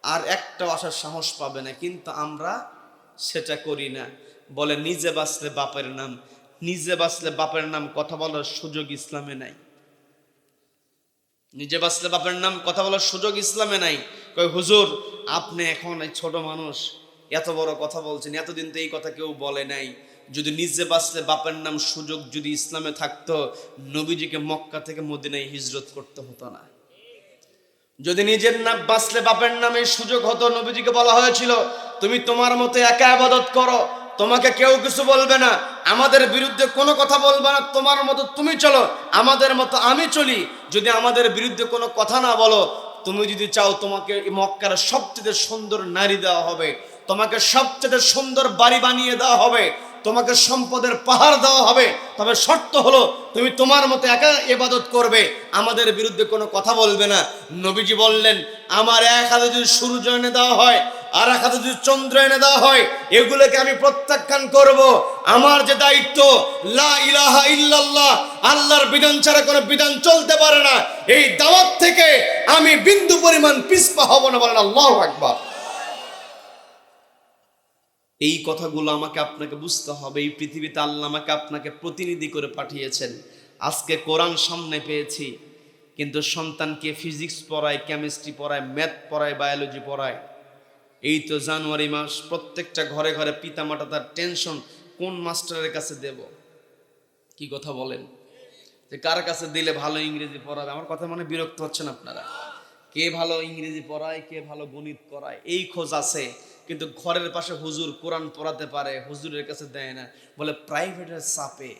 আর একটা আসার সাহস পাবে না। কিন্তু আমরা সেটা করি না। বলে নিজে বাঁচলে বাপের নাম, নিজে বাঁচলে বাপের নাম কথা বলার সুযোগ ইসলামে নাই। নিজে বাঁচলে বাপের নাম কথা বলার সুযোগ ইসলামে নাই। কই হুজুর আপনি এখন এই ছোট মানুষ এত বড় কথা বলছেন, এতদিন তো এই কথা কেউ বলে নাই। যদি নিজে বাঁচলে বাপের নাম সুযোগ যদি ইসলামে থাকতো, নবীজিকে মক্কা থেকে মদিনায় হিজরত করতে হতো না। যদি নিজের নাম বাঁচলে বাপের নামে সুযোগ হতো, নবীজিকে বলা হয়েছিল তুমি তোমার মতো একা ইবাদত করো, তোমাকে কেউ কিছু বলবে না, আমাদের বিরুদ্ধে কোনো কথা বলবে না, তোমার মতো তুমি চলো, আমাদের মতো আমি চলি। যদি আমাদের বিরুদ্ধে কোনো কথা না বলো, তুমি যদি চাও তোমাকে মক্কার সবচেয়ে সুন্দর নারী দেওয়া হবে, তোমাকে সবচেয়ে সুন্দর বাড়ি বানিয়ে দেওয়া হবে, তোমাকে সম্পদের পাহাড় দেওয়া হবে, তবে শর্ত হলো তুমি তোমার মতো একা ইবাদত করবে, আমাদের বিরুদ্ধে কোনো কথা বলবে না। নবীজি বললেন আমার এক হাতে যদি সূর্য এনে দেওয়া হয়, আর এক হাতে যদি চন্দ্র এনে দেওয়া হয়, এগুলোকে আমি প্রত্যাখ্যান করব। আমার যে দায়িত্ব, লা ইলাহা ইল্লাল্লাহ, আল্লাহর বিধান ছাড়া কোনো বিধান চলতে পারে না, এই দাওয়াত থেকে আমি বিন্দু পরিমাণ পিছপা হব না। বলেন আল্লাহু আকবার। এই কথাগুলো আমাকে আপনাকে বুঝতে হবে। এই পৃথিবীতে আল্লাহ আমাকে আপনাকে প্রতিনিধি করে পাঠিয়েছেন। আজকে কোরআন সামনে পেয়েছি, কিন্তু সন্তানকে ফিজিক্স পড়ায়, কেমিস্ট্রি পড়ায়, ম্যাথ পড়ায়, বায়োলজি পড়ায়। এই তো জানুয়ারি মাস, প্রত্যেকটা ঘরে ঘরে পিতামাতা তার টেনশন কোন মাস্টারের কাছে দেব। কি কথা বলেন, যে কার কাছে দিলে ভালো ইংরেজি পড়াবে। আমার কথা মনে বিরক্ত হচ্ছেন আপনারা? কে ভালো ইংরেজি পড়ায়, কে ভালো গণিত পড়ায়, এই খোঁজ আছে। কিন্তু ঘরের পাশে হুজুর কোরআন পড়াতে পারে, হুজুরের কাছে দেয় না, বলে প্রাইভেটের চাপে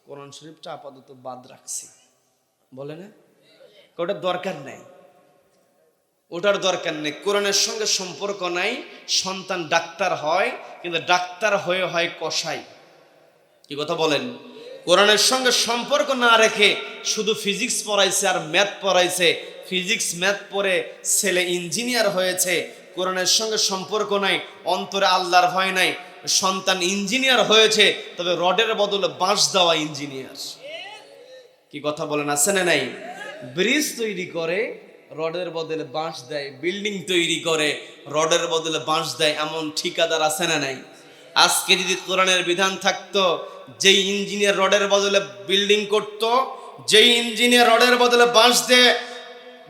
কোরআন শরীফটা আপাতত বাদ রাখছি। বলে না, ওটার দরকার নেই, ওটার দরকার নেই। কোরআনের সঙ্গে সম্পর্ক নাই। সন্তান ডাক্তার হয়, কিন্তু ডাক্তার হয়ে হয় কসাই। কি কথা বলেন? কোরআনের সঙ্গে সম্পর্ক না রেখে শুধু ফিজিক্স পড়াইছে আর ম্যাথ পড়াইছে, ফিজিক্স ম্যাথ পড়ে ছেলে ইঞ্জিনিয়ার হয়েছে। কোরআনের সঙ্গে সম্পর্ক নাই, অন্তরে আল্লাহর ভয় নাই, সন্তান ইঞ্জিনিয়ার হয়েছে, তবে রডের বদলে বাঁশ দেওয়া ইঞ্জিনিয়ার। কি কথা বলেন, আছে না নাই? ব্রিজ তৈরি করে, রডের বদলে বাঁশ দেয়। বিল্ডিং তৈরি করে, রডের বদলে বাঁশ দেয়। এমন ঠিকাদার আছে না নাই? আজকে যদি কোরআনের বিধান থাকতো, যেই ইঞ্জিনিয়ার রডের বদলে বিল্ডিং করত, যেই ইঞ্জিনিয়ার রডের বদলে বাঁশ দিয়ে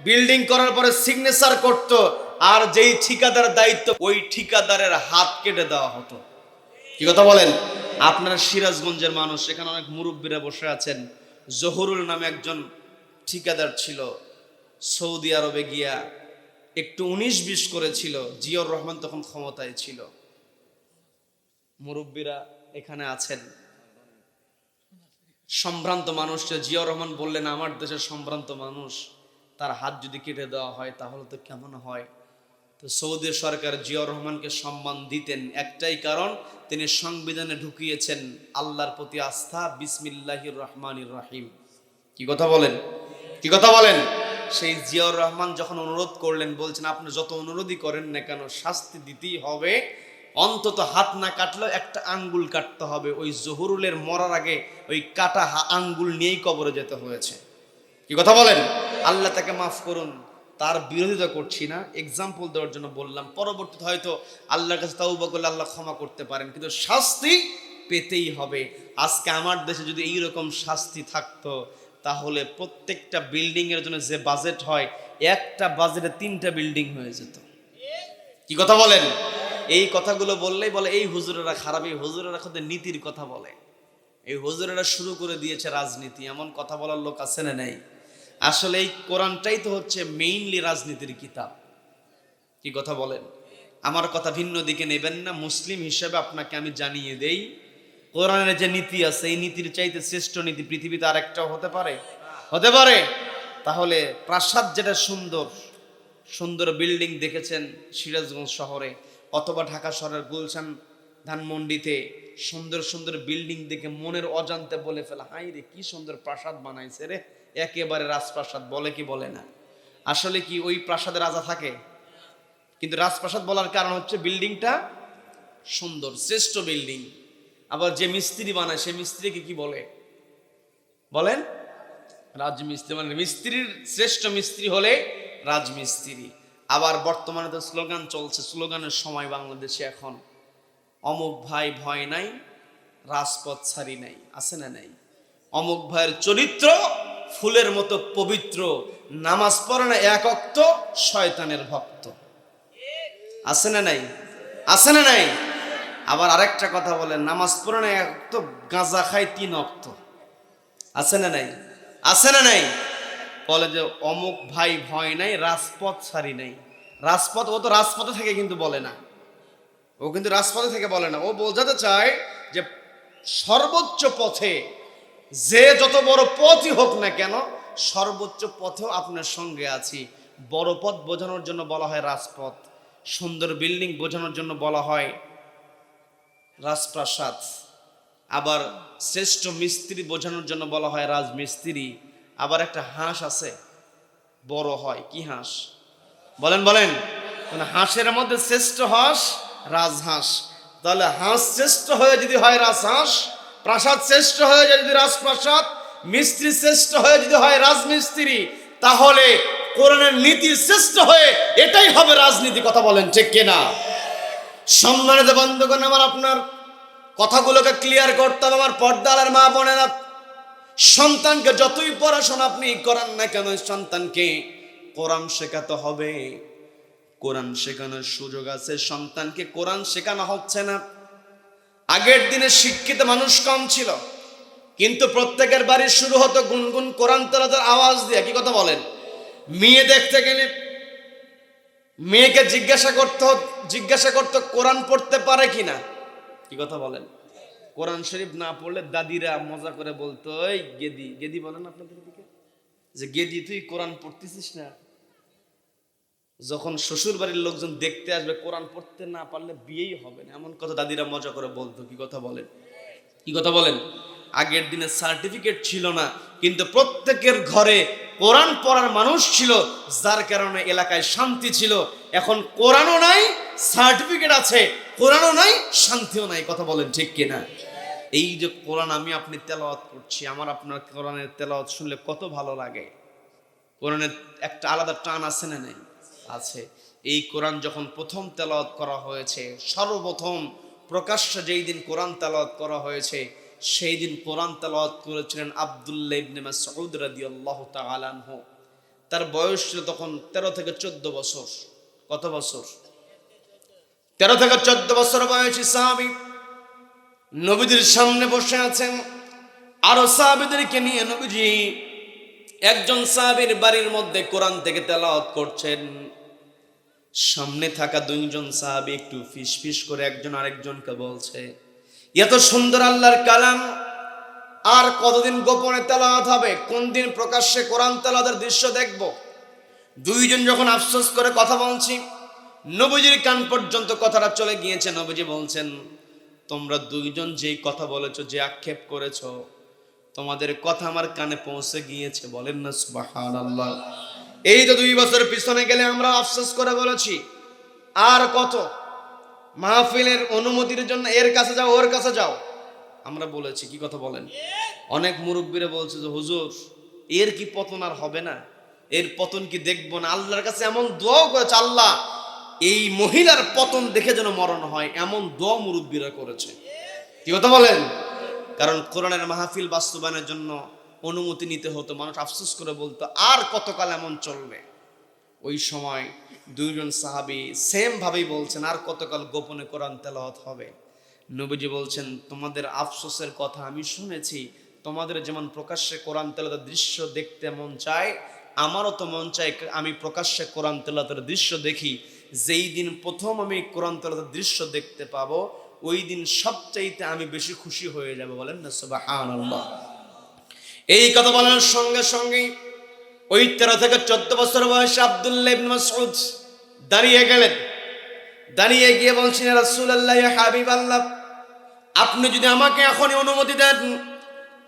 বিল্ডিং করার পরে সিগনেচার করত, আর যেই ঠিকাদার দায়িত্ব, ওই ঠিকাদারের হাত কেটে দেওয়া হতো। কি কথা বলেন? আপনারা সিরাজগঞ্জের মানুষ, এখানে অনেক মুরব্বীরা বসে আছেন। জহুরুল নামে একজন ঠিকাদার ছিল, সৌদি আরবে গিয়া একটু 19-20 করেছিল। জিয়র রহমান তখন ক্ষমতায় ছিল। মুরব্বীরা এখানে আছেন, সম্ভ্রান্ত মানুষ। জিয়র রহমান বললেন আমার দেশের সম্ভ্রান্ত মানুষ, তার হাত যদি কেটে দেওয়া হয় তাহলে তো কেমন হয়। তো সৌদি সরকার জিয়র রহমানকে সম্মান দিতেন, একটাই কারণ, তিনি সংবিধানে ঢুকিয়েছেন আল্লাহর প্রতি আস্থা, বিসমিল্লাহির রহমানির রহিম। কি কথা বলেন? কি কথা বলেন? সেই জিয়াউর রহমান যখন অনুরোধ করলেন, বলছেন আপনি যত অনুরোধই করেন না কেন, শাস্তি দিতেই হবে, অন্তত হাত না কাটলেও একটা আঙ্গুল কাটতে হবে। ওই জহুরুলের মরার আগে ওই কাটা আঙ্গুল নিয়েই কবরে যেতে হয়েছে। কি কথা বলেন? আল্লাহ তাকে মাফ করুন, তার বিরোধিতা করছি না, এক্সাম্পল দেওয়ার জন্য বললাম। পরবর্তীতে হয়তো আল্লাহর কাছে তাওবা করলে আল্লাহ ক্ষমা করতে পারেন, কিন্তু শাস্তি পেতেই হবে। আজকে আমার দেশে যদি এইরকম শাস্তি থাকতো, তাহলে প্রত্যেকটা বিল্ডিং এর জন্য যে বাজেট হয়, একটা বাজেটে 3টা বিল্ডিং হয়ে যেত। কি কথা বলেন? এই কথাগুলো বললেই বলে এই হুজুরেরা খারাপ, এই হুজুরেরা খুব নীতির কথা বলে, এই হুজুরেরা শুরু করে দিয়েছে রাজনীতি। এমন কথা বলার লোক আছে না নাই? আসলে এই কোরআনটাই তো হচ্ছে মেইনলি রাজনীতির কিতাব। কি কথা বলেন? আমার কথা ভিন্ন দিকে নেবেন না। মুসলিম হিসেবে আপনাকে আমি জানিয়ে দেই, কোরআনের যে নীতি আছে, এই নীতির চাইতে শ্রেষ্ঠ নীতি পৃথিবীতে আরেকটাও হতে পারে? হতে পারে? তাহলে প্রাসাদ যেটা সুন্দর সুন্দর বিল্ডিং দেখেছেন সিরাজগঞ্জ শহরে, অথবা ঢাকা শহরের গুলশান ধানমন্ডিতে সুন্দর সুন্দর বিল্ডিং দেখে মনের অজান্তে বলে ফেলা, হাই রে কি সুন্দর প্রাসাদ বানাইছে রে, একেবারে রাজপ্রাসাদ। বলে কি বলে না? আসলে কি ওই প্রাসাদে রাজা থাকে? কিন্তু রাজপ্রাসাদ বলার কারণ হচ্ছে বিল্ডিংটা সুন্দর, শ্রেষ্ঠ বিল্ডিং। আবার যে মিস্ত্রি বানায়, সে মিস্ত্রিকে কি বলে? বলেন? রাজমিস্ত্রি। মানে মিস্ত্রির শ্রেষ্ঠ মিস্ত্রি হলে রাজমিস্ত্রি। আবার বর্তমানে তো স্লোগান চলছে, স্লোগানের সময় বাংলাদেশে এখন। অমুক ভাই ভয় নাই, রাজপথ ছাড়ি নাই, আছে না নাই? অমুক ভাইয়ের চরিত্র ফুলের মতো পবিত্র, নামাজ পড়ে না এক ওয়াক্ত, শয়তানের ভক্ত, আছে না নাই? আছে না নাই? আবার আরেকটা কথা বলে, নামাজ পড়ে না এক ওয়াক্ত, গাঁজা খায় 3 ওয়াক্ত, আছে না নাই? আছে না নাই? বলে যে অমুক ভাই ভয় নাই, রাজপথ ছাড়ি নাই। রাজপথ, ও তো রাজপথে থেকে কিন্তু বলে না, ও কিন্তু রাজপথে থেকে বলে না, ও বোঝাতে চায় যে সর্বোচ্চ পথে, যে যত বড় পথই হোক না কেন, সর্বোচ্চ পথেও আপনার সঙ্গে আছি। বড় পথ বোঝানোর জন্য বলা হয় রাজপথ, সুন্দর বিল্ডিং বোঝানোর জন্য বলা হয় রাজপ্রাসাদ, আবার শ্রেষ্ঠ মিস্ত্রি বোঝানোর জন্য বলা হয় রাজমিস্ত্রি। আবার একটা হাঁস আছে বড় হয়, কি হাঁস বলেন বলেন? মানে হাঁসের মধ্যে শ্রেষ্ঠ হাঁস রাজহাঁস। তাহলে হাঁস শ্রেষ্ঠ হয়ে যদি হয় রাজহাঁস, প্রাসাদ শ্রেষ্ঠ হয়ে যায় যদি রাজপ্রাসাদ, মিস্ত্রি শ্রেষ্ঠ হয়ে যদি হয় রাজমিস্ত্রি, তাহলে কোরআনের নীতি শ্রেষ্ঠ হয়ে এটাই হবে রাজনীতি। কথা বলেন ঠিক কিনা? সম্মানিত বন্ধুগণ, আমার আপনার কথাগুলোকে ক্লিয়ার করতে হবে। আমার পর্দার মা বোনেরা, সন্তানকে যতই পড়াশোনা আপনি করান না কেন, সন্তানকে কোরআন শেখাতে হবে। কোরআন শেখানোর সুযোগ আছে, সন্তানকে কোরআন শেখানো হচ্ছে না। আগের দিনে শিক্ষিত মানুষ কম ছিল, কিন্তু প্রত্যেকের বাড়ি শুরু হতো গুনগুন কোরআন তেলাওয়াতের আওয়াজ দিয়ে। কি কথা বলেন? মেয়ে দেখতে গেলে মেয়েকে জিজ্ঞাসা করতো কোরআন পড়তে পারে কিনা। কি কথা বলেন? কোরআন শরীফ না পড়লে দাদিরা মজা করে বলতো, এই গেদি, গেদি বলেন আপনাদের দিকে, যে গেদি তুই কোরআন পড়তেছিস না। যখন শ্বশুর বাড়ির লোকজন দেখতে আসবে, কোরআন পড়তে না পারলে বিয়েই হবে না, এমন কথা দাদিরা মজা করে বলতো। কি কথা বলেন? কি কথা বলেন? আগের দিনে সার্টিফিকেট ছিল না, কিন্তু প্রত্যেকের ঘরে কোরআন পড়ার মানুষ ছিল, যার কারণে এলাকায় শান্তি ছিল। এখন কোরআনও নাই, সার্টিফিকেট আছে, কোরআনও নাই, শান্তিও নাই। কথা বলেন ঠিক কিনা? এই যে কোরআন আমি আপনি তেলাওয়াত করছি, আমার আপনার কোরআনের তেলাওয়াত শুনলে কত ভালো লাগে। কোরআনের একটা আলাদা টান আছে না নাই? আছে। এই কোরআন যখন প্রথম তেলাওয়াত করা হয়েছে, সর্বপ্রথম প্রকাশ্যে যেই দিন কোরআন তেলাওয়াত করা হয়েছে, সেই দিন কোরআন তেলাওয়াত করেছিলেন আব্দুল্লাহ ইবনে মাসউদ রাদিয়াল্লাহু তাআলা আনহু। তার বয়স ছিল তখন 13 থেকে 14 বছর। কত বছর? 13 থেকে 14 বছর বয়সী সাহাবী নবীজির সামনে বসে আছেন, আরো সাহাবীদেরকে নিয়ে নবীজি একজন সাহাবীর বাড়ির মধ্যে কোরআন থেকে তেলাওয়াত করছেন। সামনে থাকা 2 জন সাহাবী একটু ফিসফিস করে একজন আরেকজনকে বলছে, এত সুন্দর আল্লাহর কালাম আর কতদিন গোপনে তেলাওয়াত হবে? কোন দিন প্রকাশ্যে কোরআন তেলাওয়াতের দৃশ্য দেখব? 2 জন যখন আফসোস করে কথা বলছি, নবীজির কান পর্যন্ত কথাটা চলে গিয়েছে। নবীজি বলছেন, তোমরা 2 জন যেই কথা বলেছো, যে আক্ষেপ করেছো, তোমাদের কথা আমার কানে পৌঁছে গিয়েছে। বলেন না সুবহানাল্লাহ? এই তো 2 বছর পিছনে গেলে আমরা আফসোস করে বলেছি, আর কত মাহফিলের অনুমতির জন্য এর কাছে যাও, ওর কাছে যাও, আমরা বলেছি। কি কথা বলেন? অনেক মুরব্বীরা বলছে যে হুজুর, এর কি পতন আর হবে না? এর পতন কি দেখবো না? আল্লাহর কাছে এমন দোয়া করেছে, আল্লাহ এই মহিলার পতন দেখে যেন মরণ হয়, এমন দোয়া মুরব্বীরা করেছে। কি কথা বলেন? কারণ কোরআনের মাহফিল বাস্তবায়নের জন্য অনুমতি নিতে হতো। মানুষ আফসোস করে বলতো, আর কতকাল এমন চলবে? ওই সময় 2 জন সাহাবী সেম ভাবেই বলছেন, আর কতকাল গোপনে কোরআন তেলাওয়াত হবে? নবীজি বলছেন, তোমাদের আফসোসের কথা আমি শুনেছি। তোমাদের যেমন প্রকাশ্যে কোরআন তেলাওয়াতের দৃশ্য দেখতে মন চায়, আমারও তো মন চায় আমি প্রকাশ্যে কোরআন তেলাওয়াতের দৃশ্য দেখি। যেই দিন প্রথম আমি কোরআন তেলাওয়াতের দৃশ্য দেখতে পাবো, ওই দিন সবচাইতে আমি বেশি খুশি হয়ে যাব। বলেন না সুবহানাল্লাহ? এই কথা বলার সঙ্গে সঙ্গেই ওই 13 থেকে 14 বছর বয়সী আব্দুল্লাহ ইবনে মাসউদ দাঁড়িয়ে গেলেন। দাঁড়িয়ে গিয়ে বলছেন, ইয়া রাসূলুল্লাহ, ইয়া হাবিবাল্লাহ, আপনি যদি আমাকে এখনই অনুমতি দেন,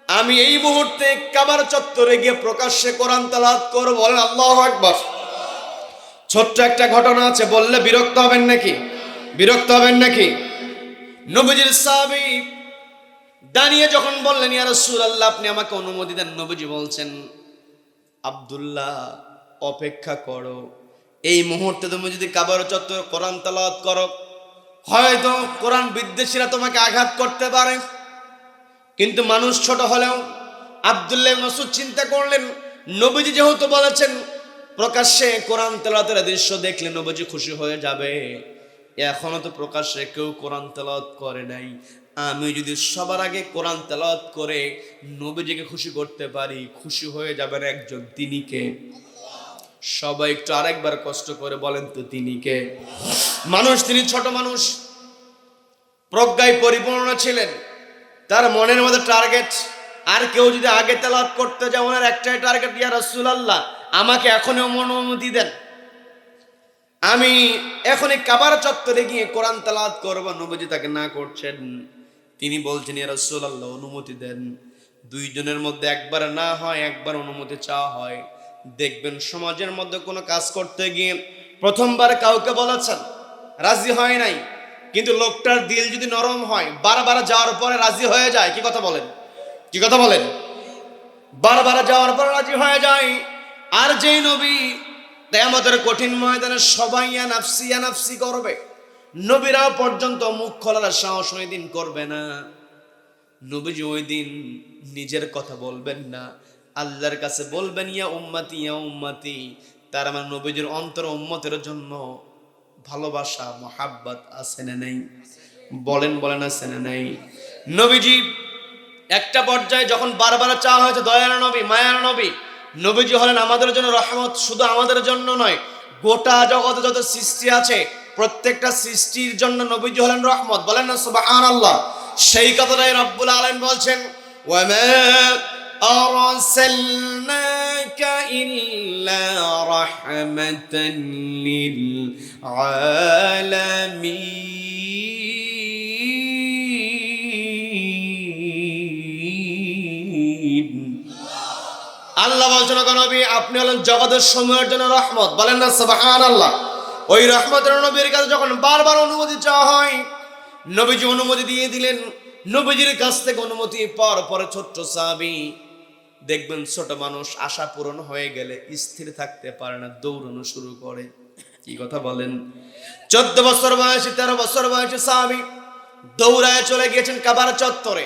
আমি এই মুহূর্তে কাবার চত্বরে গিয়ে প্রকাশ্যে কোরআন তেলাওয়াত করব। বলেন আল্লাহু আকবার। ছোট্ট একটা ঘটনা আছে, বললে বিরক্ত হবেন নাকি? বিরক্ত হবেন নাকি? নবীজির সাহাবী দাঁড়িয়ে যখন বললেন, ইয়া রাসূলুল্লাহ, আপনি আমাকে অনুমতি দেন, নবীজি বলছেন, আব্দুল্লাহ, অপেক্ষা করো। এই মুহূর্তে তুমি যদি কাবার চত্বরে কোরআন তেলাওয়াত করো, হয়তো কোরআন বিদ্বেষীরা তোমাকে আঘাত করতে পারে, কিন্তু মানুষ ছোট হলেও আব্দুল্লাহ ইবনে মাসউদ চিন্তা করলেন, নবীজি যেহেতু বলেছেন প্রকাশ্যে কোরআন তেলাওয়াতের দৃশ্য দেখলে নবীজি খুশি হয়ে যাবে, এখনো তো প্রকাশ্যে কেউ কোরআন তেলাওয়াত করে নাই, আমি যদি সবার আগে কোরআন তেলাওয়াত করে নবীজিকে খুশি করতে পারি, খুশি হয়ে যাবেন একজন, তিনি কে? সবাই একটু আরেকবার কষ্ট করে বলেন তো, তিনি কে? মানুষ, তিনি ছোট মানুষ, প্রজ্ঞায় পরিপূর্ণ ছিলেন, তার মনের মধ্যে টার্গেট, আর কেউ যদি আগে তেলাওয়াত করতে যায় ওনার একটাই টার্গেট, ইয়া রাসূলুল্লাহ আমাকে এখনই অনুমতি দেন, আমি এখনই কাবার চত্বরে গিয়ে কোরআন তেলাওয়াত করব। নবীজি তাকে না করছেন, তিনি বলছেন ইয়া রাসূলুল্লাহ অনুমতি দেন। দুইজনের মধ্যে একবার না হয়, একবার অনুমতি চাওয়া হয়। দেখবেন সমাজের মধ্যে কোনো কাজ করতে গিয়ে প্রথমবার কাউকে বলেছেন, রাজি হয় নাই, কিন্তু লোকটার দিল যদি নরম হয়, বারবার যাওয়ার পরে রাজি হয়ে যায়। কি কথা বলেন? কি কথা বলেন? বারবার যাওয়ার পর রাজি হয়ে যায়। আর যেই নবী কিয়ামতের কঠিন ময়দানে সবাই ইয়া নাফসি করবে, নবীরা পর্যন্ত মুখ খোলার সাহস ওই দিন করবে না। নবীজি ওই দিন নিজের কথা বলবেন না, আল্লাহর কাছে বলবেন ইয়া উম্মতি ইয়া উম্মতি। তার মানে নবীজির অন্তর উম্মতের জন্য ভালোবাসা, মহাব্বত আছে না নাই? বলেন বলেন, আছে না নাই? নবীজি একটা পর্যায়ে যখন বারবার চাওয়া হয়েছে দয়ার নবী, মায়ার নবী, নবীজি হলেন আমাদের জন্য রহমত, শুধু আমাদের জন্য নয়, গোটা জগতে যত সৃষ্টি আছে প্রত্যেকটা সৃষ্টির জন্য নবীজি হলেন রহমত। বলেন না সুবহানাল্লাহ? সেই কথাটাই রব্বুল আলামিন বলছেন, ওয়ামা আরসালনাকা ইল্লা রাহমাতান লিল আলামিন। আল্লাহ বলছেন নবী আপনি হলেন জগতের সমূহের জন্য রহমত। বলেন না সুবহানাল্লাহ? ওই রহমতের নবীর কাছে যখন বারবার অনুমতি চাওয়া হয়, নবীজি অনুমতি দিয়ে দিলেন। নবীজির কাছ থেকে অনুমতি পাওয়ার পরে ছোট্ট সাহাবী, দেখবেন ছোট মানুষ আশা পূরণ হয়ে গেলে স্থির থাকতে পারে না, দৌড়ানো শুরু করে। কি কথা বলেন? 14 বছর বয়সী, 13 বছর বয়সী সাহাবী দৌড়ায় চলে গিয়েছেন কাবার চত্বরে।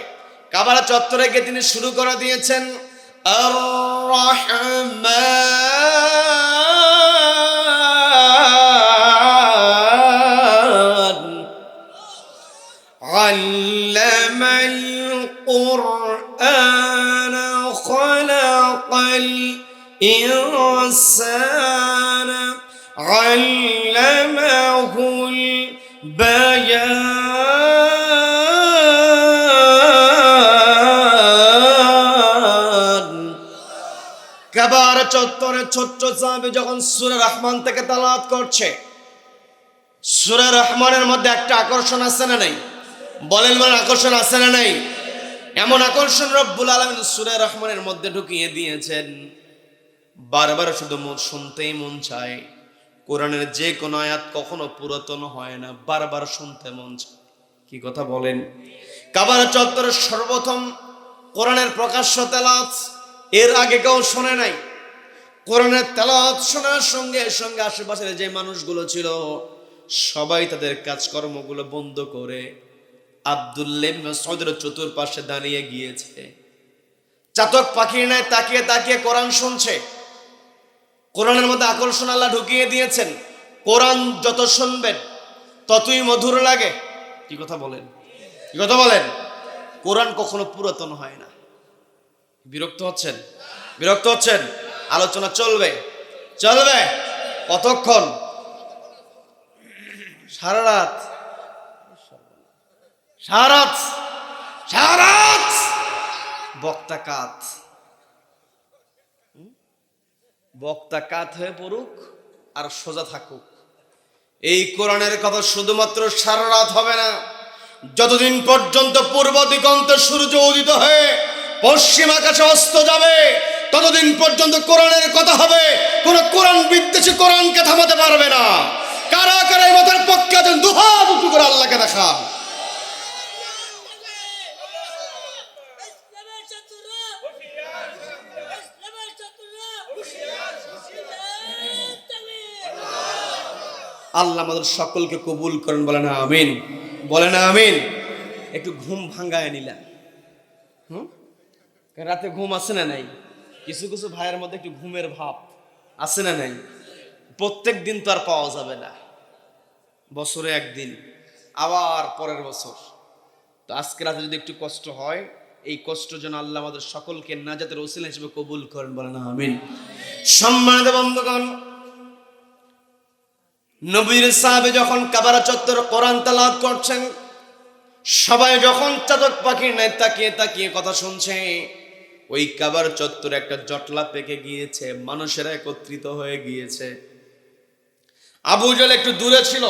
কাবার চত্বরে গিয়ে তিনি শুরু করে দিয়েছেন আর-রহমান আল্লামাল কুরআন খালাকাল ইনসান আল্লামাহুল বায়ান। কাবার চত্বরে ছোট্ট সাহাবী যখন সূরা রহমান থেকে তেলাওয়াত করছে, সূরা রহমানের মধ্যে একটা আকর্ষণ আছে না নাই? বলেন বলেন, আকর্ষণ আছে না নাই? এমন আকর্ষণ রব্বুল আলামিন সূরা রহমানের মধ্যে ঢুকিয়ে দিয়েছেন, বারবার শুধু শুনতেই মন চায়। কোরআনের যে কোনো আয়াত কখনো পুরাতন হয় না, বারবার শুনতে মন চায়। কি কথা বলেন? কাবার চত্বরে সর্বপ্রথম কোরআনের প্রকাশ্য তেলাওয়াত এর আগে কেউ শোনে নাই। কোরআনের তেলাওয়াত শোনার সঙ্গে সঙ্গে আশেপাশের যে মানুষগুলো ছিল সবাই তাদের কাজকর্মগুলো বন্ধ করে আব্দুল্লাহ ইবনে মাসউদের চতুর্পাশে দাঁড়িয়ে গিয়েছে। চাতক পাখির ন্যায় তাকিয়ে তাকিয়ে কোরআন শুনছে। কোরআনের মধ্যে আকর্ষণ আল্লাহ ঢুকিয়ে দিয়েছেন। কোরআন যত শুনবেন ততই মধুর লাগে। কি কথা বলেন? কি কথা বলেন? কোরআন কখনো পুরাতন হয় না। বিরক্ত হচ্ছেন? বিরক্ত হচ্ছেন? আলোচনা চলবে, চলবে। কতক্ষণ? সারা রাত, সারা রাত, সারা রাত। বক্তা কাত, বক্তা কাত হয়ে পড়ুক আর সোজা থাকুক। এই কোরআনের কথা শুধুমাত্র সারা রাত হবে না, যতদিন পর্যন্ত পূর্ব দিগন্তে সূর্য উদিত হয়ে পশ্চিম আকাশে অস্ত যাবে ততদিন পর্যন্ত কোরআনের কথা হবে। কোন কোরআন বিদ্বেষী কোরআনকে থামাতে পারবে না। কারা কারা এই মতের পক্ষে আছেন দুহাত উঁচু করে আল্লাহকে দেখা। আল্লাহ আমাদের সকলকে কবুল করেন। বলেন আমিন, বলেন আমিন। একটু ঘুম ভাঙ্গায় নিলাম, হুম, রাতে ঘুম আছে না নাই? কিছু কিছু ভাইয়ের মধ্যে একটু ঘুমের ভাব আছে না নাই? প্রত্যেক দিন তো আর পাওয়া যাবে না, বছরে একদিন, আবার পরের বছর। তো আজকে রাতে যদি একটু কষ্ট হয়, এই কষ্ট যেন আল্লাহ আমাদের সকলকে নাজাতের ওসিলা হিসেবে কবুল করেন, বলেন আমিন। সম্মানিত বন্ধুগণ, নবীর সাহাবে যখন কাবা চত্বর কোরআন তেলাওয়াত করছেন, সবাই যখন চাতক পাখির ন্যায় তাকিয়ে তাকিয়ে কথা শুনছে, ওই কাবার চত্বরে একটা জটলা পেকে গিয়েছে, মানুষেরা একত্রিত হয়ে গিয়েছে। আবু জেহেল একটু দূরে ছিল,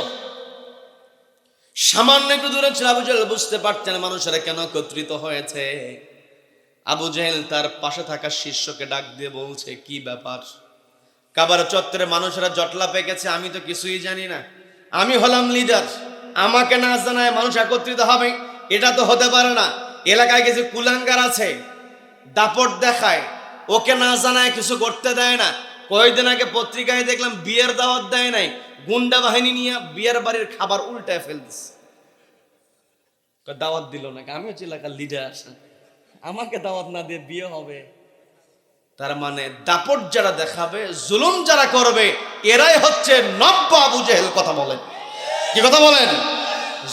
সামান্য একটু দূরে ছিল। আবু জেহেল বুঝতে পারতেন মানুষেরা কেন একত্রিত হয়েছে। আবু জেহেল তার পাশে থাকা শিষ্যকে ডাক দিয়ে বলছে, কি ব্যাপার? কাবার চত্বরে মানুষেরা জটলা পেকেছে, আমি তো কিছুই জানি না, আমি হলাম লিডার, আমাকে না জানায় মানুষ একত্রিত হবে, এটা তো হতে পারে না। এলাকায় কিছু কুলাঙ্গার আছে, দাপট দেখায়, ওকে না জানায় কিছু করতে দেয় না। কয়েকদিন আগে পত্রিকায় দেখলাম বিয়ের দাওয়াত দেয় নাই, গুন্ডা বাহিনী নিয়ে বিয়ের বাড়ির খাবার উল্টায় ফেলছে। দাওয়াত দিল না, আমি হচ্ছে এলাকার লিডার, আমাকে দাওয়াত না দিয়ে বিয়ে হবে? তার মানে দাপট যারা দেখাবে, জুলুম যারা করবে, এরাই হচ্ছে নব্য আবু জেহেল। কথা বলেন, কি কথা বলেন?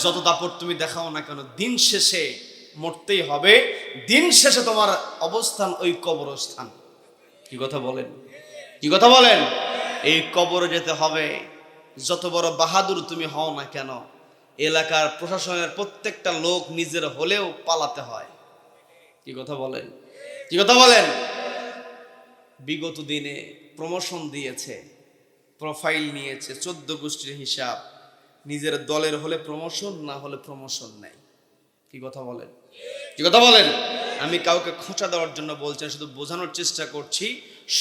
যত দাপট তুমি দেখাও না কেন, দিন শেষে মরতেই হবে, দিন শেষে তোমার অবস্থান ওই কবরস্থান। কি কথা বলেন, কি কথা বলেন? এই কবরে যেতে হবে। যত বড় বাহাদুর তুমি হও না কেন, এলাকার প্রশাসনের প্রত্যেকটা লোক নিজের হলেও পালাতে হয়। কি কথা বলেন, কি কথা বলেন? বিগত দিনে প্রমোশন দিয়েছে, প্রোফাইল নিয়েছে, 14 গোষ্ঠীর হিসাব, নিজের দলের হলে প্রমোশন, না হলে প্রমোশন নেই। কি কথা বলেন, কি কথা বলেন? আমি কাউকে খোঁচা দেওয়ার জন্য বলছি, শুধু বোঝানোর চেষ্টা করছি,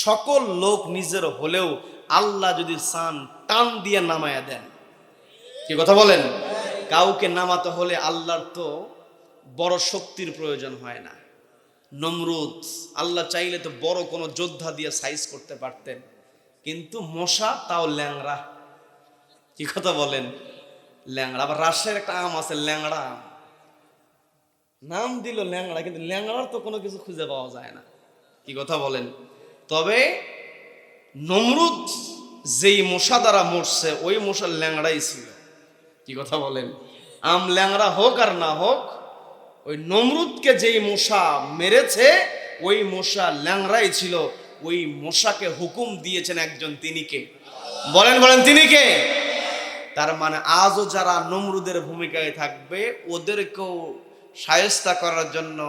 সকল লোক নিজের হলেও আল্লাহ যদি চান টান দিয়ে নামায়া দেন। কি কথা বলেন? কাউকে নামাতে হলে আল্লাহর তো বড় শক্তির প্রয়োজন হয় না। নমরুদ আল্লাহ চাইলে তো বড় কোনো যোদ্ধা দিয়ে সাইজ করতে পারতেন, কিন্তু মশা তাও ল্যাংড়া। কি কথা বলেন? ল্যাংড়া। আবার রাজশাহীর একটা আম আছে ল্যাংড়া আম, নাম দিল ল্যাংড়া, কিন্তু ল্যাংড়ার তো কোনো কিছু খুঁজে পাওয়া যায় না। কি কথা বলেন? তবে নমরুদ যেই মশা দ্বারা মরছে, ওই মশা ল্যাংড়াই ছিল। কি কথা বলেন? আম ল্যাংড়া হোক আর না হোক, ওই নমরুদকে যেই মশা মেরেছে, ওই মশা ল্যাংড়াই ছিল। ওই মশাকে হুকুম দিয়েছেন একজন, তিনি কে? বলেন, বলেন তিনি কে? তার মানে আজও যারা নমরুদের ভূমিকায় থাকবে, ওদেরকেও শায়েস্তা করার জন্য,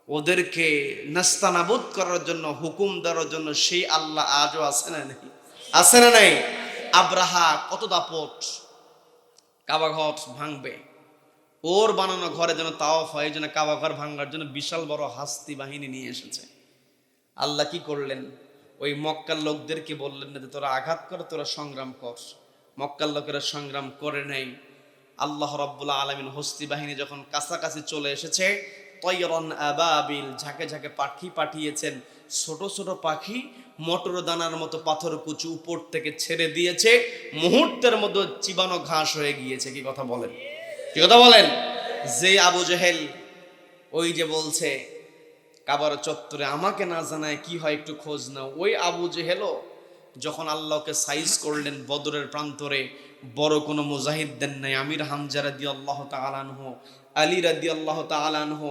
ওদেরকে নাস্তানাবুদ করার জন্য, হুকুম দেওয়ার জন্য সেই আল্লাহ আজও আছে না নাই? আছে না নাই? আব্রাহা কত দাপট, কাবা ঘর ভাঙবে, ওর বানানো ঘরে যেন তাওয়াফ হয়, যেন কাবা ঘর ভাঙার জন্য বিশাল বড় হাস্তি বাহিনী নিয়ে এসেছে। আল্লাহ কি করলেন? ওই মক্কার লোকদেরকে বললেন না যে তোরা আঘাত কর, তোরা সংগ্রাম কর। মক্কার লোকেরা সংগ্রাম করে নেই। আল্লাহ রাব্বুল আলামিন হস্তি বাহিনী যখন কাছাকাছি চলে এসেছে, তয়রন আবাবিল, ঝাঁকে ঝাঁকে পাখি পাঠিয়েছেন। ছোট ছোট পাখি মটর দানার মতো পাথর কুচু উপর থেকে ছেড়ে দিয়েছে, মুহূর্তের মধ্যে চিবানো ঘাস হয়ে গিয়েছে। কি কথা বলেন, কি কথা বলেন? যে আবু জেহেল ওই যে বলছে কাবার চত্বরে আমাকে না জানায় কি হয় একটু খোঁজ নাও, ওই আবু জেহেলও যখন আল্লাহকে সাইজ করলেন বদরের প্রান্তরে, বড় কোনো মুজাহিদ দেন নাই। আমির হামজা রাদিয়াল্লাহু তাআলা আনহু, আলী রাদিয়াল্লাহু তাআলা আনহু,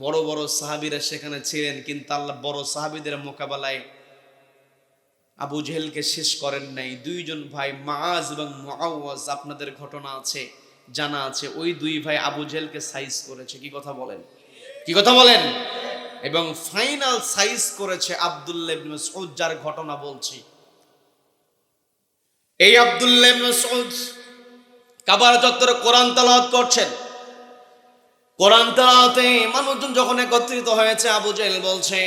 বড় বড় সাহাবীরা সেখানে ছিলেন, কিন্তু আল্লাহ বড় সাহাবীদের মোকাবেলায় আবু জেহেলকে শেষ করেন নাই। দুইজন ভাই মুআজ এবং মুআওয়াজ, আপনাদের ঘটনা আছে, জানা আছে, ওই দুই ভাই আবু জেহেলকে সাইজ করেছে। কি কথা বলেন, কি কথা বলেন? এবং ফাইনাল সাইজ করেছে আব্দুল্লাহ ইবনে মাসউদ, যার ঘটনা বলছি। এই আব্দুল্লাহ ইবনে মাসউদ কাবার চত্বরে কোরআন তেলাওয়াত করছেন। কোরআন তেলাওয়াতে মানুষজন যখন একত্রিত হয়েছে, আবু জেহেল বলছে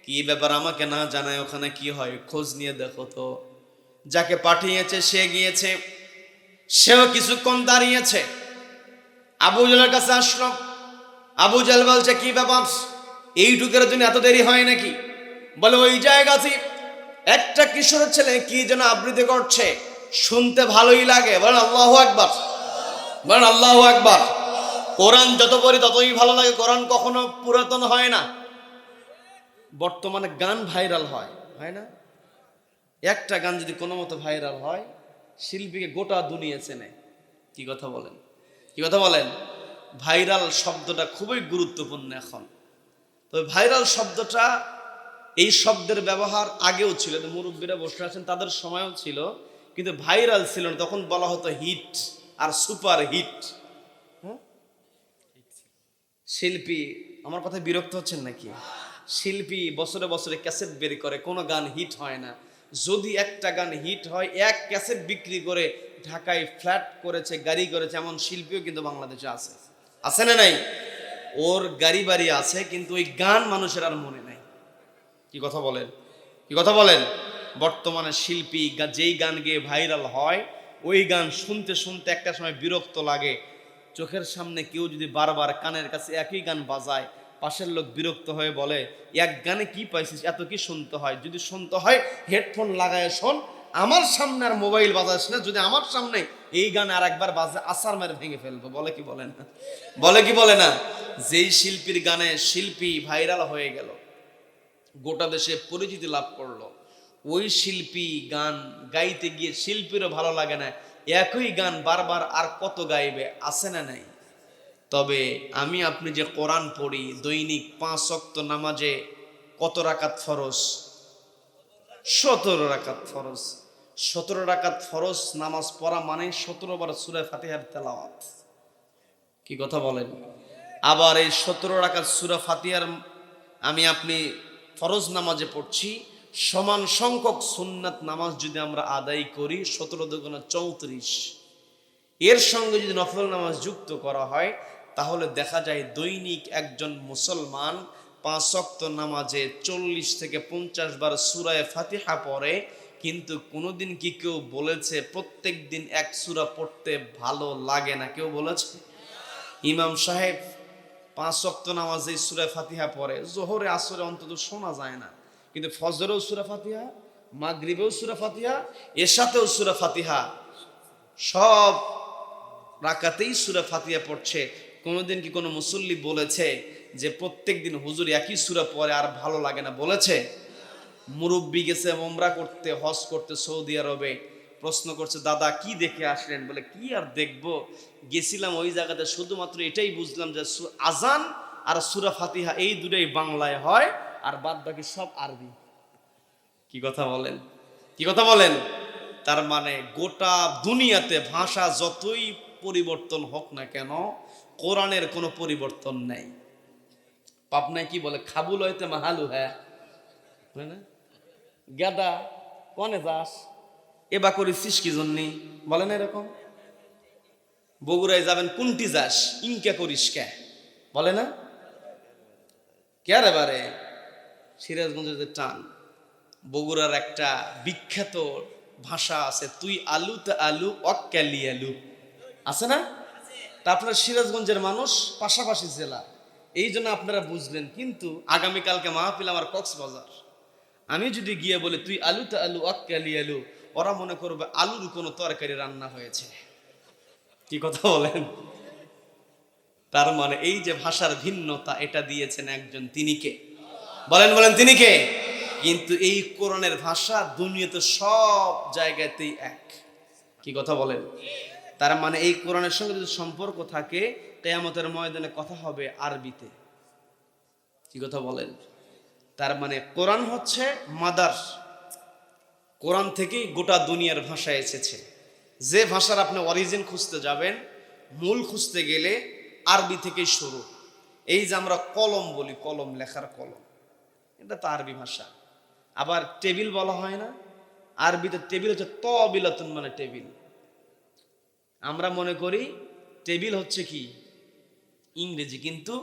কি ব্যাপার, আমাকে না জানায় ওখানে কি হয়, খোঁজ নিয়ে দেখো তো। যাকে পাঠিয়েছে সে গিয়েছে, সেও কিছুক্ষণ দাঁড়িয়েছে, আবু জেহেলের কাছে আসলো। আবু জেহেল বলছে কি ব্যাপার, এইটুকের জন্য এত দেরি হয় নাকি? বলে ওই জায়গাতে একটা কিশোরের ছেলে কি যেন আবৃত্তি করছে, শুনতে ভালোই লাগে, বলেন আল্লাহু আকবার, বলেন আল্লাহু আকবার। কোরআন যত পড়ি ততই ভালো লাগে। কোরআন কখনো পুরাতন হয় না। বর্তমানে গান ভাইরাল হয়, হয় না? একটা গান যদি কোনো মতো ভাইরাল হয়, শিল্পীকে গোটা দুনিয়া চেনে। কি কথা বলেন? কি কথা বলেন? ভাইরাল শব্দটা খুবই গুরুত্বপূর্ণ এখন। তবে ভাইরাল শব্দটা, এই শব্দের ব্যবহার আগেও ছিল, মুরব্বীরা বসে আছেন তাদের সময়ও ছিল, কিন্তু ভাইরাল ছিল না। তখন বলা হতো হিট আর সুপার হিট। শিল্পী, আমার কথা বিরক্ত হচ্ছেন নাকি? শিল্পী বছরে বছরে ক্যাসেট বের করে, কোনো গান হিট হয় না। যদি একটা গান হিট হয়, এক ক্যাসেট বিক্রি করে ঢাকায় ফ্ল্যাট করেছে, গাড়ি করেছে, এমন শিল্পীও কিন্তু বাংলাদেশে আছে। আছে না নাই? ওর গাড়ি বাড়ি আছে, কিন্তু ওই গান মানুষের আর মনে নাই। কি কথা বলেন? কি কথা বলেন? বর্তমানে শিল্পী যেই গান গেয়ে ভাইরাল হয়, ওই গান শুনতে শুনতে একটা সময় বিরক্ত লাগে। চোখের সামনে কেউ যদি বারবার কানের কাছে একই গান বাজায়, পাশের লোক বিরক্ত হয়ে বলে, এক গানে কি পাইছিস, এত কি শুনতে হয়? যদি শুনতে হয় হেডফোন লাগায় শোন, আমার সামনে আর মোবাইল বাজাস না। যদি আমার সামনে এই গান আর একবার বাজে, আসার মেরে ভেঙে ফেলবো। বলে কি বলে না? বলে কি বলে না? যেই শিল্পীর গানে শিল্পী ভাইরাল হয়ে গেল, গোটা দেশে পরিচিতি লাভ করলো, ওই শিল্পী গান গাইতে গিয়ে শিল্পীরও ভালো লাগে না। একই গান বারবার আর কত গাইবে? আছে না নাই? তবে আমি আপনি যে কোরআন পড়ি, দৈনিক 5 ওয়াক্ত নামাজে কত রাকাত ফরজ? 17 রাকাত ফরজ। 17 রাকাত ফরজ নামাজ পড়া মানে 17 বার সূরা ফাতিহার তেলাওয়াত। কি কথা বলেন? আবার এই 17 রাকাত সূরা ফাতিহার আমি আপনি ফরজ নামাজে পড়ছি, সমান সংখ্যক সুন্নাত নামাজ যদি আমরা আদায় করি, 17 দুগুণে 34। এর সঙ্গে যদি নফল নামাজ যুক্ত করা হয়, তাহলে দেখা যায় দৈনিক একজন মুসলমান 5 ওয়াক্ত নামাজে 40 থেকে 50 বার সূরা ফাতিহা পড়ে। কিন্তু কোনোদিন কি কেউ বলেছে প্রত্যেক দিন এক সূরা পড়তে ভালো লাগে না? কেউ বলেছে? ইমাম সাহেব 5 ওয়াক্ত নামাজে সূরা ফাতিহা পড়ে, জোহরে আসরে অন্তত শোনা যায় না, কিন্তু ফজরেও সূরা ফাতিহা, মাগরিবেও সূরা ফাতিহা, এশাতেও সূরা ফাতিহা, সব রাকাতেই সূরা ফাতিহা পড়ছে। কোনোদিন কি কোনো মুসল্লি বলেছে যে প্রত্যেক দিন হুজুর একই সূরা পড়ে আর ভালো লাগে না? বলেছে? মুরব্বি গেছে উমরা করতে, হজ করতে সৌদি আরবে, প্রশ্ন করছে, দাদা কি দেখে আসলেন? বলে, কি আর দেখবো, গেছিলাম ওই জায়গাতে, শুধুমাত্র এটাই বুঝলাম যে আজান আর সূরা ফাতিহা এই দুটাই বাংলায় হয়, আর বাদ বাকি সব আরবি। কি কথা বলেন? কি কথা বলেন? তার মানে গোটা দুনিয়াতে ভাষা যতই পরিবর্তন হোক না কেন, কোরআনের কোনো পরিবর্তন নেই। পাবনায় কি বলে? খাবুল হইতে মাহালু, হ্যাঁ না? গাদা কনে যাস, এবা করেছিস কি জন্যে? বলে না এরকম? বগুড়ায় যাবেন, কোনটি যাস, ইনকা করিস কে? বলে না? কে রে বারে? সিরাজগঞ্জের যে টান, বগুড়ার একটা বিখ্যাত ভাষা আছে, তুই আলু তে আলু অক্কালি আলু, আছে না? তা আপনার সিরাজগঞ্জের মানুষ, পাশাপাশি জেলা, এই জন্য আপনারা বুঝলেন। কিন্তু আগামীকালকে মাহফিল আমার কক্সবাজার, আমি যদি গিয়ে বলি তুই আলু তে আলু অক্কালি আলু, ওরা মনে করবে আলুর কোনো তরকারি রান্না হয়েছে। কি কথা বলেন? তার মানে এই যে ভাষার ভিন্নতা, এটা দিয়েছেন একজন, তিনি কে? বলেন বলেন, তিনি কে? কিন্তু এই কোরআনের ভাষা দুনিয়াতে সব জায়গাতেই এক। কি কথা বলেন? তার মানে এই কোরআনের সঙ্গে যদি সম্পর্ক থাকে, কিয়ামতের ময়দানে কথা হবে আরবিতে। কি কথা বলেন? তার মানে কোরআন হচ্ছে মাদার, কোরআন থেকেই গোটা দুনিয়ার ভাষা এসেছে। যে ভাষার আপনি অরিজিন খুঁজতে যাবেন, মূল খুঁজতে গেলে আরবি থেকেই শুরু। এই যে আমরা কলম বলি, কলম, লেখার কলম, এটা তো আরবি ভাষা। আবার টেবিল বলা হয় না? আরবিতে টেবিল হচ্ছে তবিলাতুন, মানে টেবিল। আমরা মনে করি টেবিল হচ্ছে কি ইংরেজি, কিন্তু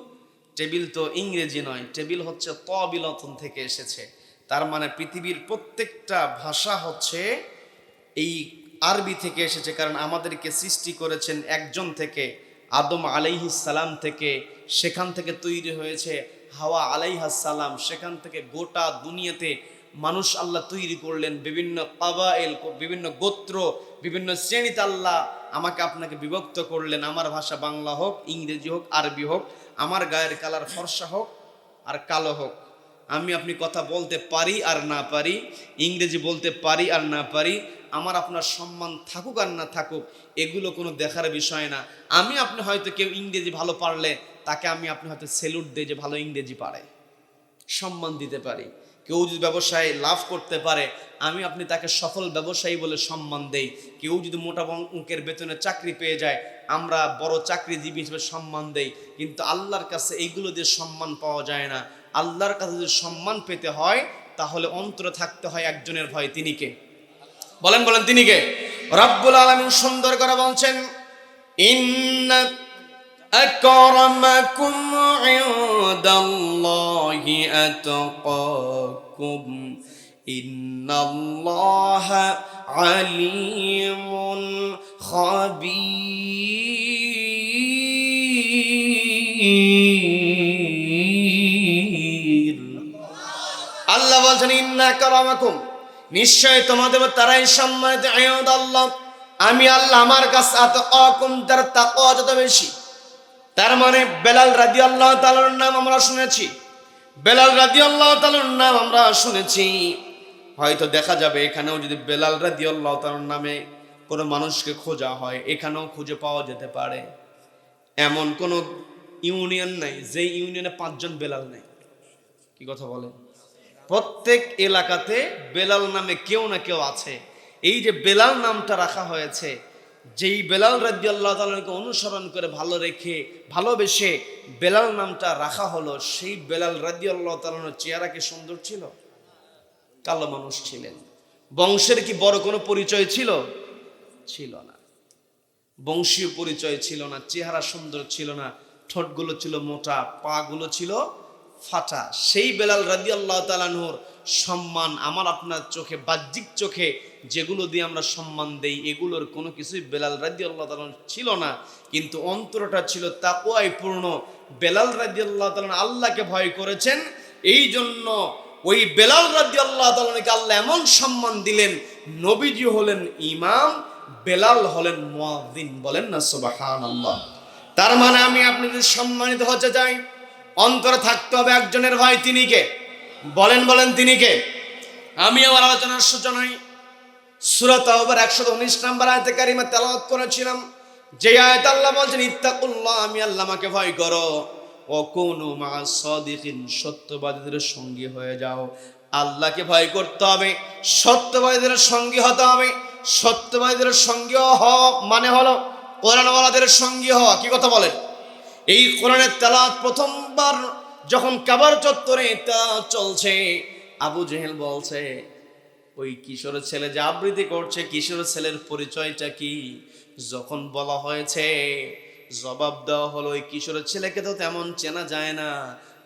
টেবিল তো ইংরেজি নয়, টেবিল হচ্ছে তবিলাতুন থেকে এসেছে। তার মানে পৃথিবীর প্রত্যেকটা ভাষা হচ্ছে এই আরবি থেকে এসেছে, কারণ আমাদেরকে সৃষ্টি করেছেন একজন থেকে, আদম আলাইহিস সালাম থেকে। সেখান থেকে তৈরি হয়েছে হাওয়া আলাইহাস সালাম। সেখান থেকে গোটা দুনিয়াতে মানুষ আল্লাহ তৈরি করলেন, বিভিন্ন কাবাইল, বিভিন্ন গোত্র, বিভিন্ন শ্রেণীতে আল্লাহ আমাকে আপনাকে বিভক্ত করলেন, আমার ভাষা বাংলা হোক, ইংরেজি হোক, আরবি হোক, আমার গায়ের কালার ফর্সা হোক আর কালো হোক, আমি আপনি কথা বলতে পারি আর না পারি, ইংরেজি বলতে পারি আর না পারি, আমার আপনার সম্মান থাকুক আর না থাকুক, এগুলো কোনো দেখার বিষয় না। আমি আপনি হয়তো কেউ ইংরেজি ভালো পারলে তাকে আমি আপনি হয়তো সেলুট দিই যে ভালো ইংরেজি পারে, সম্মান দিতে পারি। কেউ যদি ব্যবসায় লাভ করতে পারে, আমি আপনি তাকে সফল ব্যবসায়ী বলে সম্মান দেই। কেউ যদি মোটা অঙ্কের বেতনে চাকরি পেয়ে যায়, আমরা বড় চাকরিজীবী হিসেবে সম্মান দেই। কিন্তু আল্লাহর কাছে এইগুলো দিয়ে সম্মান পাওয়া যায় না। আল্লাহর কাছে যদি সম্মান পেতে হয়, তাহলে অন্তরে থাকতে হয় একজনের ভয়। তিনি কে? বলেন বলেন, তিনি কে? রব্বুল আলামিন সুন্দর করে বলছেন, ইন্না আকরামাকুম ইনদাল্লাহি আতকাকুম ইন্নাল্লাহা আলিমুন খাবীর। আল্লাহ বলছেন, ইন্না আকরামাকুম, নিশ্চয় তোমাদের তারাই সম্মানিত, ইনদাল্লাহ, আমি আল্লাহ আমার কাছে, আতকাকুম, তার তাকওয়া যত বেশি। তার মানে বেলাল রাদিয়াল্লাহু তাআলার নাম আমরা শুনেছি, বেলাল রাদিয়াল্লাহু তাআলার নাম আমরা শুনেছি। হয়তো দেখা যাবে এখানেও যদি বেলাল রাদিয়াল্লাহু তাআলার নামে কোনো মানুষকে খোঁজা হয়, এখানেও খুঁজে পাওয়া যেতে পারে। এমন কোনো ইউনিয়ন নাই যে ইউনিয়নে 5 জন বেলাল নেই। কি কথা বলেন? প্রত্যেক এলাকাতে বেলাল নামে কেউ না কেউ আছে। এই যে বেলাল নামটা রাখা হয়েছে, যেই বেলাল রাদিয়াল্লাহু তাআলাকে অনুসরণ করে ভালো রেখে ভালোবেসে বেলাল নামটা রাখা হলো, সেই বেলাল রাদিয়াল্লাহু তাআলার চেহারা কি সুন্দর ছিল? কালো মানুষ ছিলেন। বংশের কি বড় কোনো পরিচয় ছিল? ছিল না। বংশীয় পরিচয় ছিল না, চেহারা সুন্দর ছিল না, ঠোঁটগুলো ছিল মোটা, পা গুলো ছিল ফাটা। সেই বেলাল রাদিয়াল্লাহু তাআলা আনহুর সম্মান আমার আপনার চোখে, বাহ্যিক চোখে যেগুলো দিয়ে আমরা সম্মান দেই, এগুলোর কোনো কিছুই বেলাল রাদিয়াল্লাহু তাআলা ছিল না। কিন্তু অন্তরটা ছিল তাকওয়ায় পূর্ণ। বেলাল রাদিয়াল্লাহু তাআলা আল্লাহকে ভয় করেছেন, এই জন্য ওই বেলাল রাদিয়াল্লাহু তাআলাকে আল্লাহ এমন সম্মান দিলেন, নবীজি হলেন ইমাম, বেলাল হলেন মুয়াজ্জিন। বলেন না সুবহানাল্লাহ। তার মানে আমি আপনি যদি সম্মানিত হতে চাই, অন্তরে থাকতে হবে একজনের ভয়। তিনি কে? বলেন বলেন, তিনি কে? আমি আমার আলোচনার সূচনায় সূরা তাওবার 119 নম্বর আয়াতে কারিমা তেলাওয়াত করেছিলাম, যে আয়াত আল্লাহ বলছেন, ইত্তাকুল্লাহ, আমি আল্লাহ, আমাকে ভয় করো, ওয়া কুনু মা'আস সাদিকিন, সত্যবাদীদের সঙ্গী হয়ে যাও। আল্লাহকে ভয় করতে হবে, সত্যবাদীদের সঙ্গী হতে হবে। সত্যবাদীদের সঙ্গী হওয়া মানে হলো কোরআনওয়ালাদের সঙ্গী হওয়া। কি কথা বলেন? এই কোরআনের তেলাওয়াত প্রথমবার যখন কাবার চত্বরে তেলাওয়াত চলছে, আবু জেহেল বলছে, ওই কিশোরের ছেলে যে আবৃত্তি করছে, কিশোরের ছেলের পরিচয়টা কি? যখন বলা হয়েছে, জবাব দেওয়া হলো, ওই কিশোরের ছেলেকে তো তেমন চেনা যায় না,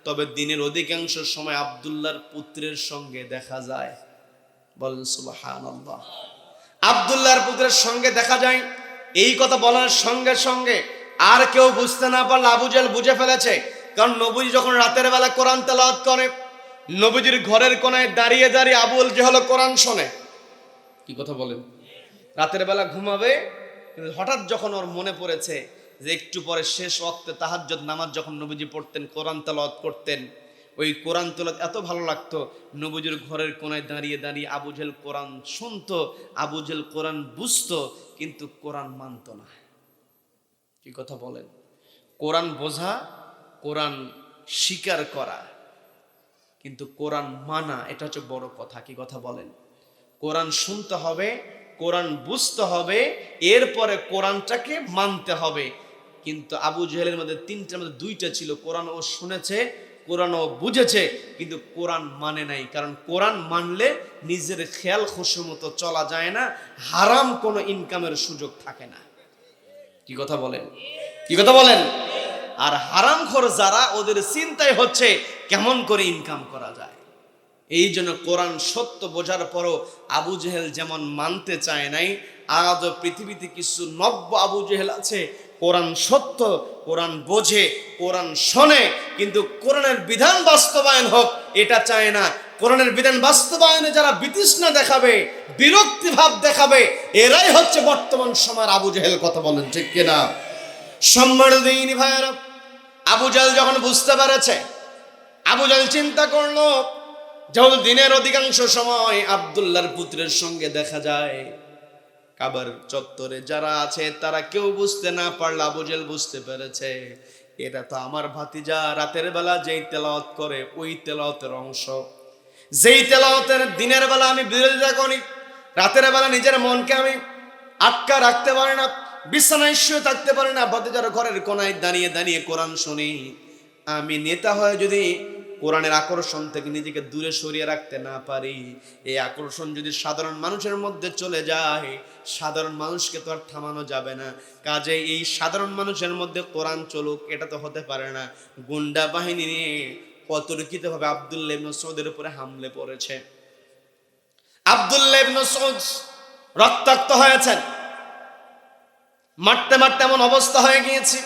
তবে দিনের অধিকাংশ সময় আব্দুল্লাহর পুত্রের সঙ্গে দেখা যায়। বলেন সুবহানাল্লাহ। আব্দুল্লাহর পুত্রের সঙ্গে দেখা যায়। এই কথা বলার সঙ্গে সঙ্গে আর কেউ বুঝতে না পারলে আবু জেহেল বুঝে ফেলেছে। কারণ নবী যখন রাতের বেলা কোরআন তেলাওয়াত করে, নবীজির ঘরের কোনায় দাঁড়িয়ে দাঁড়িয়ে আবু জেহেল কোরআন শোনে। কি কথা বলেন? রাতের বেলা ঘুমাবে, হঠাৎ যখন ওর মনে পড়েছে যে একটু পরে শেষ ওয়াক্তে তাহাজ্জুদ নামাজ যখন নবীজি পড়তেন, কোরআন তেলাওয়াত করতেন, ওই কোরআন তেলাওয়াত এত ভালো লাগতো, নবীজির ঘরের কোনায় দাঁড়িয়ে দাঁড়িয়ে আবু জেহেল কোরআন শুনতো, আবু জেহেল কোরআন বুঝতো, কিন্তু কোরআন মানতো না। কি কথা বলেন? কোরআন বোঝা, কোরআন স্বীকার করা, কিন্তু কোরআন মানা, এটা হচ্ছে বড় কথা। কি কথা বলেন? কোরআন শুনতে হবে, কোরআন বুঝতে হবে, এরপরে কোরআনটাকে মানতে হবে। কিন্তু আবু জেহেলের মধ্যে তিনটার মধ্যে দুইটা ছিল, কোরআন ও শুনেছে, কোরআন ও বুঝেছে, কিন্তু কোরআন মানে নাই। কারণ কোরআন মানলে নিজের খেয়াল খুশি মতো চলা যায় না, হারাম কোনো ইনকামের সুযোগ থাকে না। কি কথা বলেন? কি কথা বলেন? আর হারামখোর যারা, ওদের চিন্তাই হচ্ছে কেমন করে ইনকাম করা যায়। এই জন্য কোরআন সত্য বোঝার পরও আবু জেহেল যেমন মানতে চায় নাই, আজও পৃথিবীতে কিছু নব্য আবু জেহেল আছে, কোরআন সত্য, কোরআন বোঝে, কোরআন শোনে, কিন্তু কোরআনের বিধান বাস্তবায়ন হোক এটা চায় না। কোরআনের বিধান বাস্তবায়নে যারা বিতৃষ্ণা দেখাবে, বিরক্তি ভাব দেখাবে, এরাই হচ্ছে বর্তমান সময়ের আবু জেহেল। কথা বলেন ঠিক কিনা? সম্মানিত দিনী ভাইয়েরা, আবু জেহেল যখন বুঝতে পেরেছে, আবু জেহেল চিন্তা করলো, যখন দিনের অধিকাংশ সময় আব্দুল্লাহর পুত্রের সঙ্গে দেখা যায়, কাবার চত্বরে যারা আছে তারা কেউ বুঝতে না পারলে আবু জেহেল বুঝতে পেরেছে, এটা তো আমার ভাতিজা রাতের বেলা যেই তেলাওয়াত করে ওই তেলাওয়াতের অংশ। যেই তেলাওয়াতের দিনের বেলা আমি বিরোধিতা করি, রাতের বেলা নিজের মনকে আমি আটকা রাখতে পারি না, বিছানায় শুয়ে থাকতে পারি না, ভাতিজার ঘরের কোনায় দাঁড়িয়ে দাঁড়িয়ে কোরআন শুনি। আমি নেতা হয়ে যদি কোরআনের আকর্ষণ থেকে নিজেকে দূরে সরিয়ে রাখতে না পারি, এই আকর্ষণ যদি সাধারণ মানুষের মধ্যে চলে যায়, সাধারণ মানুষকে তো আর থামানো যাবে না। কাজে এই সাধারণ মানুষের মধ্যে কোরআন চলুক, এটা তো হতে পারে না। গুন্ডা বাহিনী নিয়ে অতর্কিতভাবে আব্দুল্লাহ ইবনে মাসউদের উপরে হামলে পড়েছে। আব্দুল্লাহ ইবনে মাসউদ রক্তাক্ত হয়েছেন, মারতে মারতে এমন অবস্থা হয়ে গিয়েছে।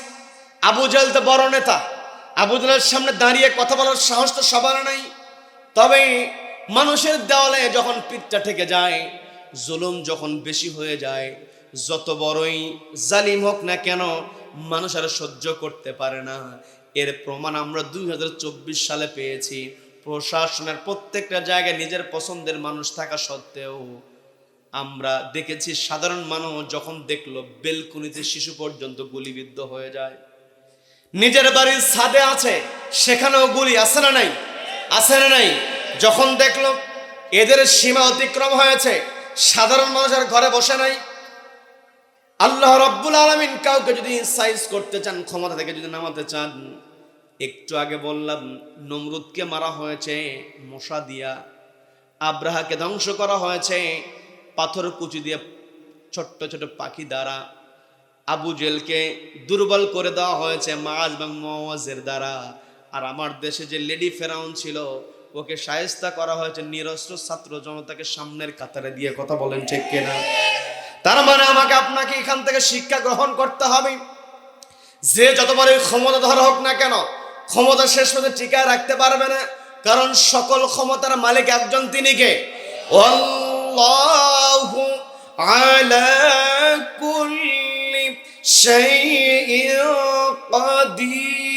আবু জেহেল তো বড় নেতা, আবু জেহেলের সামনে দাঁড়িয়ে কথা বলার সাহস তো সবার নাই। তবে মানুষের দেওয়ালে যখন পিঠটা ঠেকে যায়, জুলুম যখন বেশি হয়ে যায়, যত বড়ই জালিম হোক না কেন, মানুষ আর সহ্য করতে পারে না। এর প্রমাণ আমরা 2024 সালে পেয়েছি। প্রশাসনের প্রত্যেকটা জায়গায় নিজের পছন্দের মানুষ থাকা সত্ত্বেও আমরা দেখেছি সাধারণ মানুষ যখন দেখলো বেলকুনিতে শিশু পর্যন্ত গুলিবিদ্ধ হয়ে যায়। নিজের বাড়ির ছাদে আছে, সেখানেও গুলি আছে না নাই? আছে না নাই? যখন দেখলো এদের সীমা অতিক্রম হয়েছে, সাধারণ মানুষ আর ঘরে বসে নাই। আল্লাহ রাব্বুল আলামিন কাউকে যদি সাইজ করতে চান, ক্ষমতা থেকে যদি নামাতে চান, একটু আগে বললাম নমরুদকে মারা হয়েছে মশা দিয়া, আব্রাহাকে ধ্বংস করা হয়েছে পাথর কুচি দিয়ে, ছোট্ট ছোট পাখি দ্বারা, আবু জেহেলকে দুর্বল করে দেওয়া হয়েছে মাআজ এবং মুআওয়াজের দ্বারা। আর আমার দেশে যে লেডি ফেরাউন ছিল, ওকে শায়েস্তা করা হয়েছে নিরস্ত্র ছাত্র জনতাকে সামনের কাতারে দিয়ে। কথা বলেন ঠিক কিনা? তার মানে আমাকে আপনাকে এখান থেকে শিক্ষা গ্রহণ করতে হবে, যে যতবারই ক্ষমতাধর হোক না কেন, ক্ষমতা শেষ পর্যন্ত টিকায় রাখতে পারবে না। কারণ সকল ক্ষমতার মালিক একজন, তিনি কে? আল্লাহু আলা কুল্লি শাইইন কাদির।